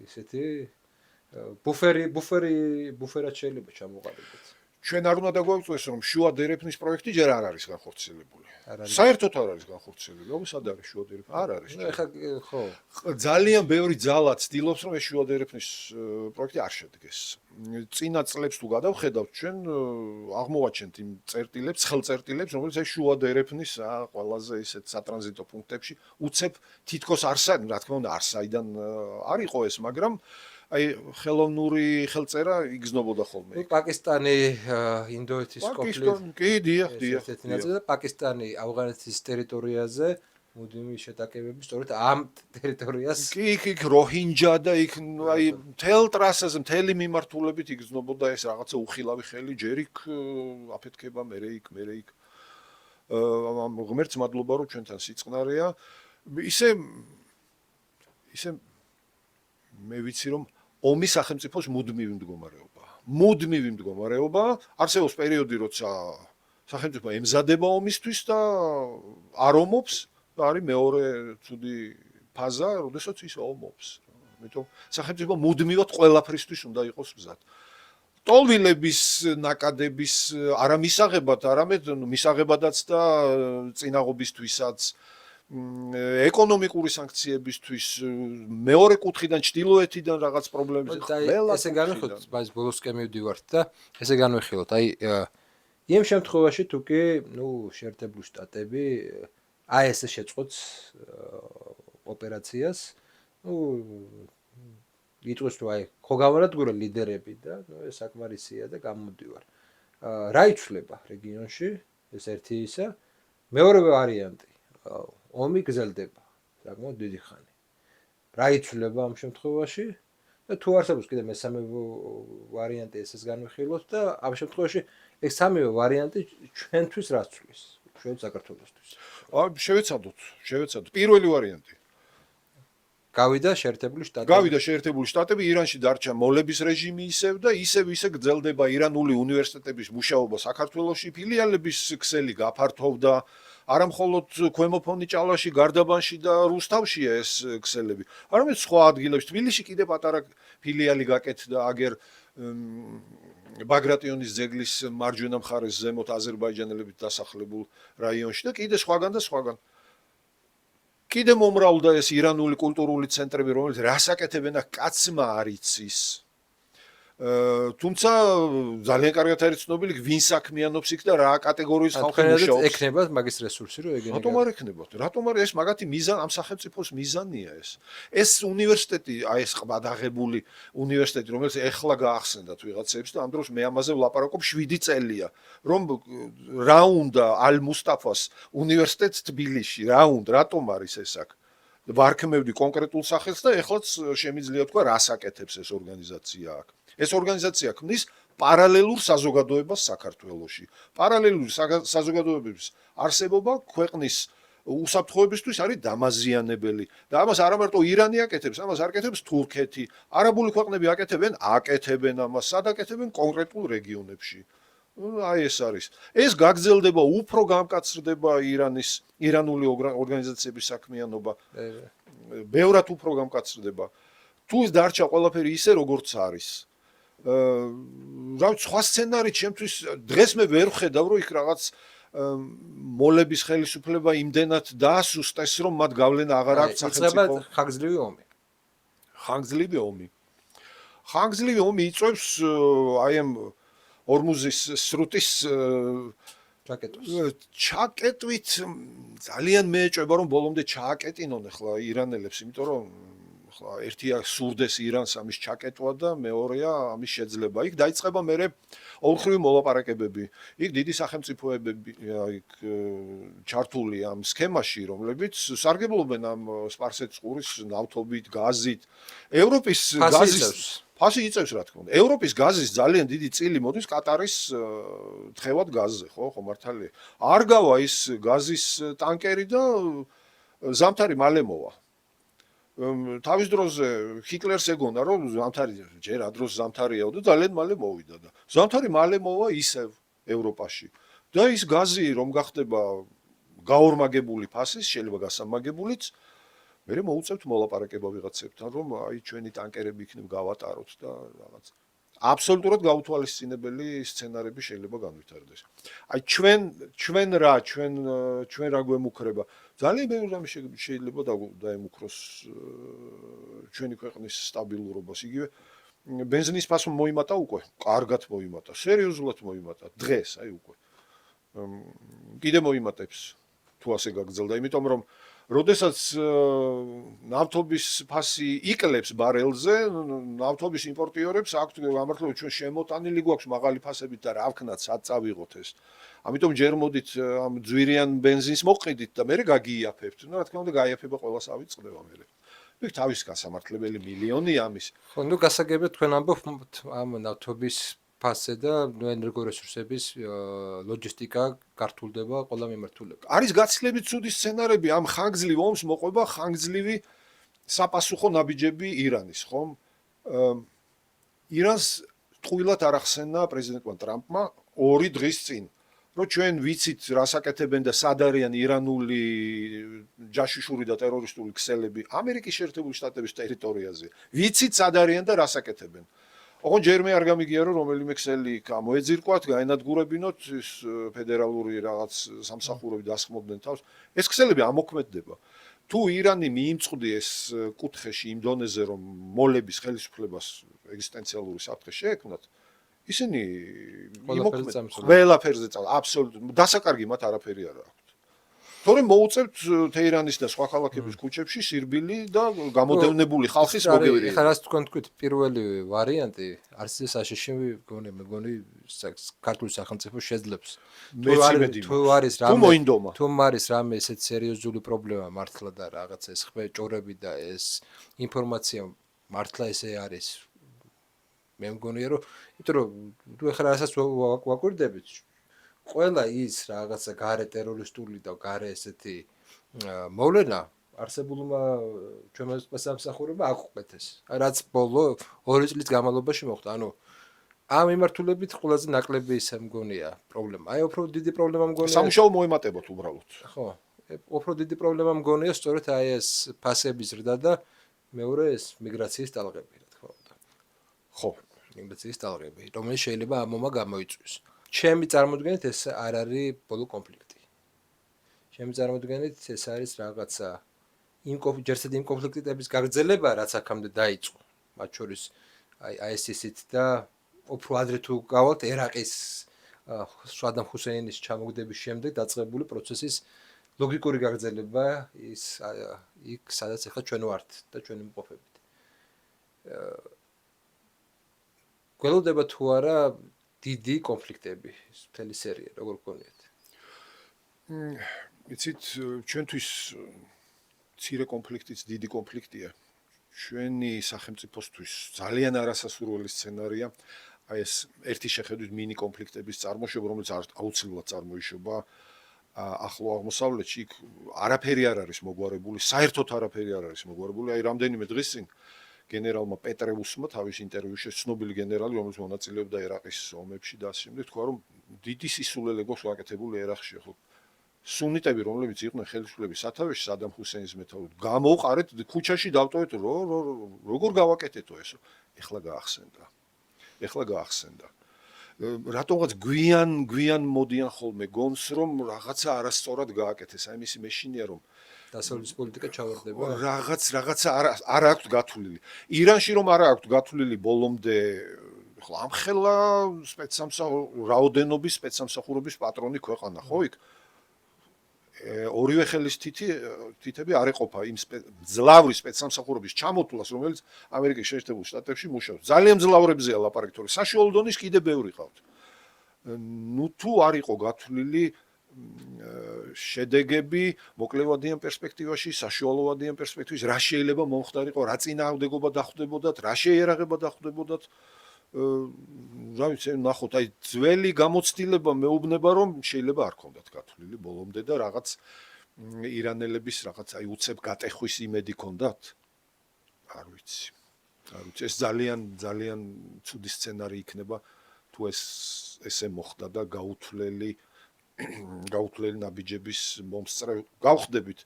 ისეთი ბუფერად შეიძლება ჩამოყალიბდეს. ჩვენ არ უნდა დაგვაუწყდეს, რომ შუა დერეფნის პროექტი ჯერ არ არის განხორციელებული. საერთოდ არ არის განხორციელებული. ომი სად არის შუა დერეფნის? არ არის. ეხლა ხო. ძალიან ბევრი ძალა ცდილობს, რომ ეს შუა დერეფნის პროექტი არ შედგეს. წინა წლებს თუ გადავხედავთ, ჩვენ აღმოვაჩენთ იმ წერტილებს, ხელწერტილებს, რომელიც ეს შუა დერეფნის ყველაზე ისეთ სატრანზიტო პუნქტებში უცებ თითქოს რა თქმა უნდა, არსაიდან არ იყო ეს, მაგრამ აი ხელოვნური ხელწერა იგზნობოდა ხოლმე. პაკისტანი, ინდოეთის კონფლიქტი. კი, დიახ. და პაკისტანი ავღანეთის ტერიტორიაზე მუდმივი შეტაკებები სწორედ ამ ტერიტორიას. კი, როჰინჯა და იქ აი მთელ ტრასაზე, მთელი მიმართულებით იგზნობოდა ეს რაღაცა უხილავი ხელი, ჯერ იქ აფეთქება, მერე იქ. ღმერთს მადლობა, რომ ჩვენთან სიწყნარეა. ისე მე ვიცი, რომ ომის სახელმწიფოს მუდმივი მდგომარეობა, არსებობს პერიოდი, როცა სახელმწიფო ემზადება ომისთვის და არ ომობს და არის მეორე ცუდი ფაზა, როდესაც ის ომობს. იმიტომ სახელმწიფო მუდმივად ყველაფრისთვის უნდა იყოს მზად. ტოლვილების ნაკადების არა მისაღებად, არამედ მისაღებადაც და წინაღობისთვისაც ეკონომიკური სანქციებისთვის მეორე კუთხიდან ჩtildeოეთიდან რაღაც პრობლემები ყველა ესე განვიხილოთ, բայց ბოლოსკენ მივდივართ და ესე განვიხილოთ, აი იმ შემთხვევაში თუ კი, შეერთებული შტატები ეს შეწყობს ოპერაციას, იტყვის რომ აი ხო გავარადგურა ლიდერები და ეს საკმარისია და გამოდივარ. რა იცვლება რეგიონში? ეს ერთი ისა, მეორე ვარიანტი ომი გრძელდება საკმაოდ დიდი ხანი. რა იცვლება ამ შემთხვევაში? და თუ არსებობს კიდე მესამე ვარიანტი ესეც განვიხილოთ და ამ შემთხვევაში ეს სამივე ვარიანტი ჩვენთვის რა ცვლის? ჩვენ საქართველოსთვის. შევეცადოთ. პირველი ვარიანტი. გავიდა შეერთებული შტატები, ირანში დარჩა მოლების რეჟიმი ისევ და ისე გრძელდება ირანული უნივერსიტეტების მუშაობა საქართველოში, ფილიალების ქსელი გაფართოვდა. არა მხოლოდ ქვემო ფონიჭალაში, გარდაბანში და რუსთავშია ეს ქსელები. არამედ სხვა ადგილებში, თბილისში კიდე პატარა ფილიალი გაკეთდა აგერ ბაგრატიონის ძეგლის მარჯვენა მხარეს ზემოთ აზერბაიჯანელებით დასახლებულ რაიონში და კიდე სხვაგან. კიდე მომრავლდა ეს ირანული კულტურული ცენტრები, რომელიც რასაკეთებენ და კაცმა არ იცის. თუმცა ძალიან კარგად არის ცნობილი, ვინ საქმიანობს იქ და რა კატეგორიის ხალხი მუშაობს. ექნება მაგის რესურსი, რომ ეგენი. რატომ არ ექნებათ? რატომ არ ეს მაგათი მიზანი ამ სახელმწიფოს მიზანია ეს. ეს უნივერსიტეტი, აი ეს ყბადაღებული უნივერსიტეტი, რომელიც ეხლა გაახსენდათ ვიღაცებს და ამ დროს მე ამაზე ვლაპარაკობ 7 წელია, რომ რა უნდა ალ-მუსტაფას უნივერსიტეტს თბილისში, რატომ არის ეს აქ? ვარქმევდი კონკრეტულ სახელს და ეხლაც შემიძლია თქვა რას აკეთებს ეს ორგანიზაცია აქ. ეს ორგანიზაცია ქმნის პარალელურ საზოგადოებას საქართველოში. პარალელური საზოგადოებების არსებობა ქვეყნის უსაფრთხოებისთვის არის დამაზიანებელი და ამას არა მარტო ირანი აკეთებს, ამას აკეთებს თურქეთი. არაბული ქვეყნები აკეთებენ ამას, სად აკეთებენ კონკრეტულ რეგიონებში. აი ეს არის. ეს გაგრძელდება, უფრო გამკაცრდება ირანული ორგანიზაციების საქმიანობა. ბევრად უფრო გამკაცრდება. თუ ეს დარჩა ყველაფერი ისე როგორც არის. სხვა სცენარით ჩემთვის დღეს მე ვერ ვხედავ, რომ იქ რაღაც მოლების ხელისუფლება იმდენად დაასუსტეს, რომ მათ გავლენა აღარ აქვს სახელმწიფო. ხანგრძლივი ომი იწვევს აი ამ ორმუზის სრუტის ჩაკეტვით ძალიან მეეჭვება, რომ ბოლომდე ჩააკეტინონ ახლა ირანელებს, იმიტომ რომ ხო, ერთია სურდეს ირანს ამის ჩაკეტვა და მეორეა ამის შეძლება. იქ დაიწყება მერე ორხრივი მოლაპარაკებები. იქ დიდი სახელმწიფოებები იქ ჩართული ამ სქემაში, რომლებიც სარგებლობენ ამ სპარსეთის ყურის ნავთობით, გაზით. ევროპის გაზის ფასი იწევს რა თქმა უნდა. ევროპის გაზის ძალიან დიდი წილი მოდის კატარის თხევად გაზზე, ხო მართალია. არ გავა ის გაზის ტანკერი და ზამთარი მალე მოვა. თავის დროზე ჰიტლერს ეგონა რომ ზამთარი ჯერ ადროს ზამთარიაო და ძალიან მალე მოვიდა და ზამთარი მალე მოვა ისევ ევროპაში. და ის გაზი რომ გახდება გაორმაგებული ფასის, შეიძლება გასამაგებულიც, მერე მოუწევთ მოლაპარაკება ვიღაცებთან, რომ აი ჩვენი ტანკერები იქნებ გავატაროთ და რაღაც. აბსოლუტურად გაუთვალისწინებელი სცენარები შეიძლება განვითარდეს. აი ჩვენ რა გვემუქრება? ძალიან ბევრი რამე შეიძლება დაემუქროს ჩვენი ქვეყნის სტაბილურობას. იგივე ბენზინის ფასი მოიმატა უკვე, კარგად მოიმატა, სერიოზულად მოიმატა დღეს, აი უკვე. კიდე მოიმატებს თუ ასე გაგრძელდა, იმიტომ რომ როდესაც ნავთობის ფასი იკლებს ბარელზე, ნავთობის იმპორტიორებს აქვთ გამართლება ჩვენ შემოტანილი გვაქვს მაღალი ფასებით და რა ვქნათ, სად წავიღოთ ეს. ამიტომ ჯერ მოდით ამ ძვირიან ბენზინს მოყიდით და მერე გაგიაფებთ. რა თქმა უნდა, გაიაფება ყველას ავიწყდება მერე. იქ თავის გასამართლებელი მილიონი ამის. ხო, ნუ გასაგებია თქვენ ამბობთ ამ ნავთობის ფასზე და ენერგორესურსების ლოჯისტიკა გართულდება ყველა მიმართულებით. არის გაცილებით ცუდი სცენარები ამ ხანგრძლივ ომს მოყვება ხანგრძლივი საპასუხო ნაბიჯები ირანის, ხომ? ირანს ტყუილად არ ახსენა პრეზიდენტმა ტრამპმა 2 დღის წინ, რომ ჩვენ ვიცით რასაკეთებენ და სად არიან ირანული ჯაშუშური და ტერორისტული ქსელები ამერიკის შეერთებული შტატების ტერიტორიაზე. ვიცით სად არიან და რასაკეთებენ. ოღონდ ჯერმე არ გამიგია რომ რომელიმე ქსელი გამოეძირკვათ, გაენადგურებინოთ ის ფედერალური რაღაც სამსახურები დასხმობდნენ თავს. ეს ქსელები ამოქმედდება. თუ ირანი მიიმწყდი ეს კუთხეში იმ დონეზე რომ მოლების ხელისუფლებას ეგზისტენციალური საფრთხე შეექმნათ, ისინი ყველაფერზე წავ, აბსოლუტურად დასაკარგი მათ არაფერი არ აქვს. თორემ მოუწევთ თეირანის და სხვა ქალაქების ქუჩებში სირბილი და გამოდევნებული ხალხის მოგევრი. ეხლა რას თქვენ თქვით, პირველი ვარიანტი არცის საშიში მეგონი ქართული სახელმწიფო შეძლებს. თუ არის რამე ესეთ სერიოზული პრობლემა მართლა და რაღაც ეს ჭორები და ეს ინფორმაცია მართლა ესე არის. მე მგონია რომ იმიტომ რომ თუ ეხლა რასაც ვაკვირდებით ყველა ის რაღაცა გარე ტერორისტული და გარე ესეთი მოვლენა არსებულმა ჩვენს სამსახურებმა აკვეთეს. რაც ბოლო 2 წლის განმავლობაში მოხდა. ანუ ამ მიმართულებით ყველაზე ნაკლები ისე მგონია პრობლემა. აი უფრო დიდი პრობლემა მგონია. სამუშაო მოემატებოთ უბრალოდ. ხო, უფრო დიდი პრობლემა მგონია სწორედ აი ეს ფასების ზრდა და მეორე ეს მიგრაციის ტალღები, რა თქმა უნდა. ხო, მიგრაციის ტალღები, რომელიც შეიძლება ამ მომა გამოიწვიოს. ჩემი წარმოდგენით ეს არ არის ბოლო კონფლიქტი. ჩემი წარმოდგენით ეს არის რაღაცა ჯერსად იმ კონფლიქტების გაგრძელება, რაც აქამდე დაიწყო. მათ შორის აი ISIS-ით და უფრო ადრე თუ გავალთ ერაყის სადამ ჰუსეინის ჩამოგდების შემდეგ დაწყებული პროცესის ლოგიკური გაგრძელება ის იქ სადაც ახლა ჩვენ ვართ და ჩვენი მყოფებით. გველოდება თუ არა დიდი კონფლიქტები, მთელი სერია, როგორ გქონიათ? იცით, ჩვენთვის მცირე კონფლიქტიც დიდი კონფლიქტია. ჩვენი სახელმწიფოსთვის ძალიან არასასურველი სცენარია აი ეს ერთი შეხედვით მინი კონფლიქტების წარმოშობა, რომელიც აუცილებლად წარმოიშობა ახლო აღმოსავლეთში, იქ არაფერი არ არის მოგვარებული, საერთოდ არაფერი არ არის მოგვარებული. აი რამდენიმე დღის წინ გენერალმა პეტრეუსმა თავის ინტერვიუში ცნობილი გენერალი, რომელიც მონაწილეობდა ერაყის ომებში და ასე შემდეგ, თქვა, რომ დიდი სისულელე გვაქვს გაკეთებული ერაყში, ხო. სუნიტები, რომლებიც იყვნენ ხელისუფლების სათავეში სადამ ჰუსეინის მეთაურობით, გამოვყარეთ ქუჩაში დავტოვეთ, როგორ გავაკეთეთო ესო? ეხლა გაახსენდა. რატომღაც გვიან მოდიან ხოლმე გონს, რომ რაღაცა არასწორად გააკეთეს. აი მისი მეშინია რომ დასავლეთის პოლიტიკა ჩავარდება. რაღაცა არ აქვს გათვლილი. ირანში რომ არ აქვს გათვლილი ბოლომდე, ხო, ამხელა რაოდენობის სპეცსამსახურების პატრონი ქვეყანა, ხო იქ? ორივე ხელის თითები არ ეყოფა იმ ძლავრი სპეცსამსახურების ჩამოთვლას, რომელიც ამერიკის შეერთებულ შტატებში მუშაობს. ძალიან ძლავრებზეა ლაპარაკი, თორე საშუალო დონის კიდე ბევრი ყავთ. ნუ თუ არ იყო გათვლილი შედეგები მოკლევადიან პერსპექტივაში, საშუალოვადიან პერსპექტივაში, რა შეიძლება მომხდარიყო, რა წინააღმდეგობა დახვდებოდათ, რა შეიარაღება დახვდებოდათ. რა ვიცი, ნახოთ, აი ძველი გამოცდილება მეუბნება, რომ შეიძლება არ ქონდათ გათვლილი ბოლომდე და რაღაც ირანელების რაღაც აი უცებ გატეხვის იმედი ქონდათ? არ ვიცი. ეს ძალიან ცუდი სცენარი იქნება, თუ ესე მოხდა და გაუთვლელი ნაბიჯების მომსწრე გავხდებით.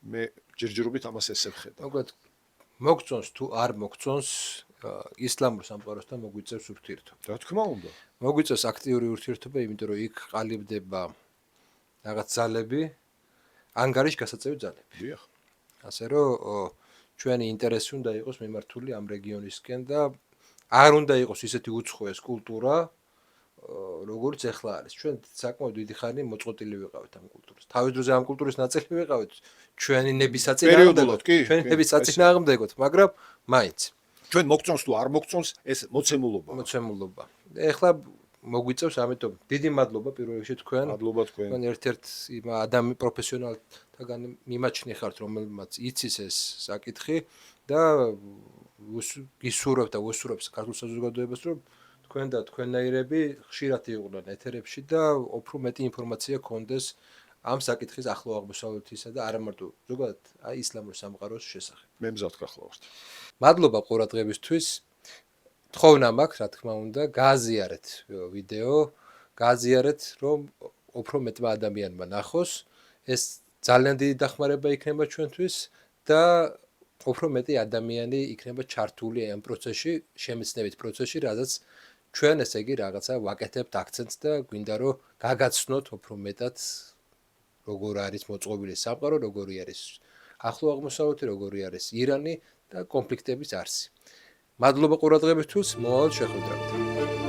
მე ჯერჯერობით ამას ესე ვხედავ. მოკლედ მოგწონს თუ არ მოგწონს ისლამურ სამყაროსთან მოგვიწევს ურთიერთობა. რა თქმა უნდა. მოგვიწევს აქტიური ურთიერთობა, იმიტომ რომ იქ ყალიბდება რაღაც ძალები, ანგარიშ გასაწევი ძალები. დიახ. ასე რომ ჩვენი ინტერესი უნდა იყოს მიმართული ამ რეგიონისკენ და არ უნდა იყოს ისეთი უცხო ეს კულტურა, როგორც ეხლა არის. ჩვენ საკმაოდ დიდი ხანი მოწყობილი ვიყავით ამ კულტურას. თავის დროზე ამ კულტურის ნაწილი ვიყავით. ჩვენი ნების საწინააღმდეგოთ, მაგრამ მაინც ჩვენ მოგწონს თუ არ მოგწონს ეს მოცემულობა. ეხლა მოგვიწევს, ამიტომ დიდი მადლობა პირველ რიგში თქვენ. მადლობა თქვენ. თქვენ ერთ-ერთ იმ პროფესიონალთაგან მიმაჩნი ხართ, რომელმაც იცის ეს საკითხი და გისურვებთ და უსურვებს ქართულ საზოგადოებას, რომ თქვენ და თქვენნაირები ხშირად იყვნენ ეთერებში და უფრო მეტი ინფორმაცია გქონდეს ამ საკითხის ახლო აღმოსავლეთისა და არა მარტო ზოგადად აი ისლამურ სამყაროს შესახებ. მე მზად გახლავართ. მადლობა ყურადღებისთვის. თხოვნა მაქვს, რა თქმა უნდა, გააზიარეთ ვიდეო, გააზიარეთ, რომ უფრო მეტმა ადამიანმა ნახოს. ეს ძალიან დიდი დახმარება იქნება ჩვენთვის და უფრო მეტი ადამიანი იქნება ჩართული ამ პროცესში, შემეცნებით პროცესში, რადგან ჩვენ ესე იგი რაღაცა ვაკეთებთ აქცენტს და გვინდა რომ გაგაცნოთ უფრო მეტად როგორ არის მოწყობილი სამყარო, როგორი არის ახლო აღმოსავლეთი, როგორი არის ირანი და კონფლიქტების არსი. მადლობა ყურადღებისთვის, მომავალ შეხვედრამდე.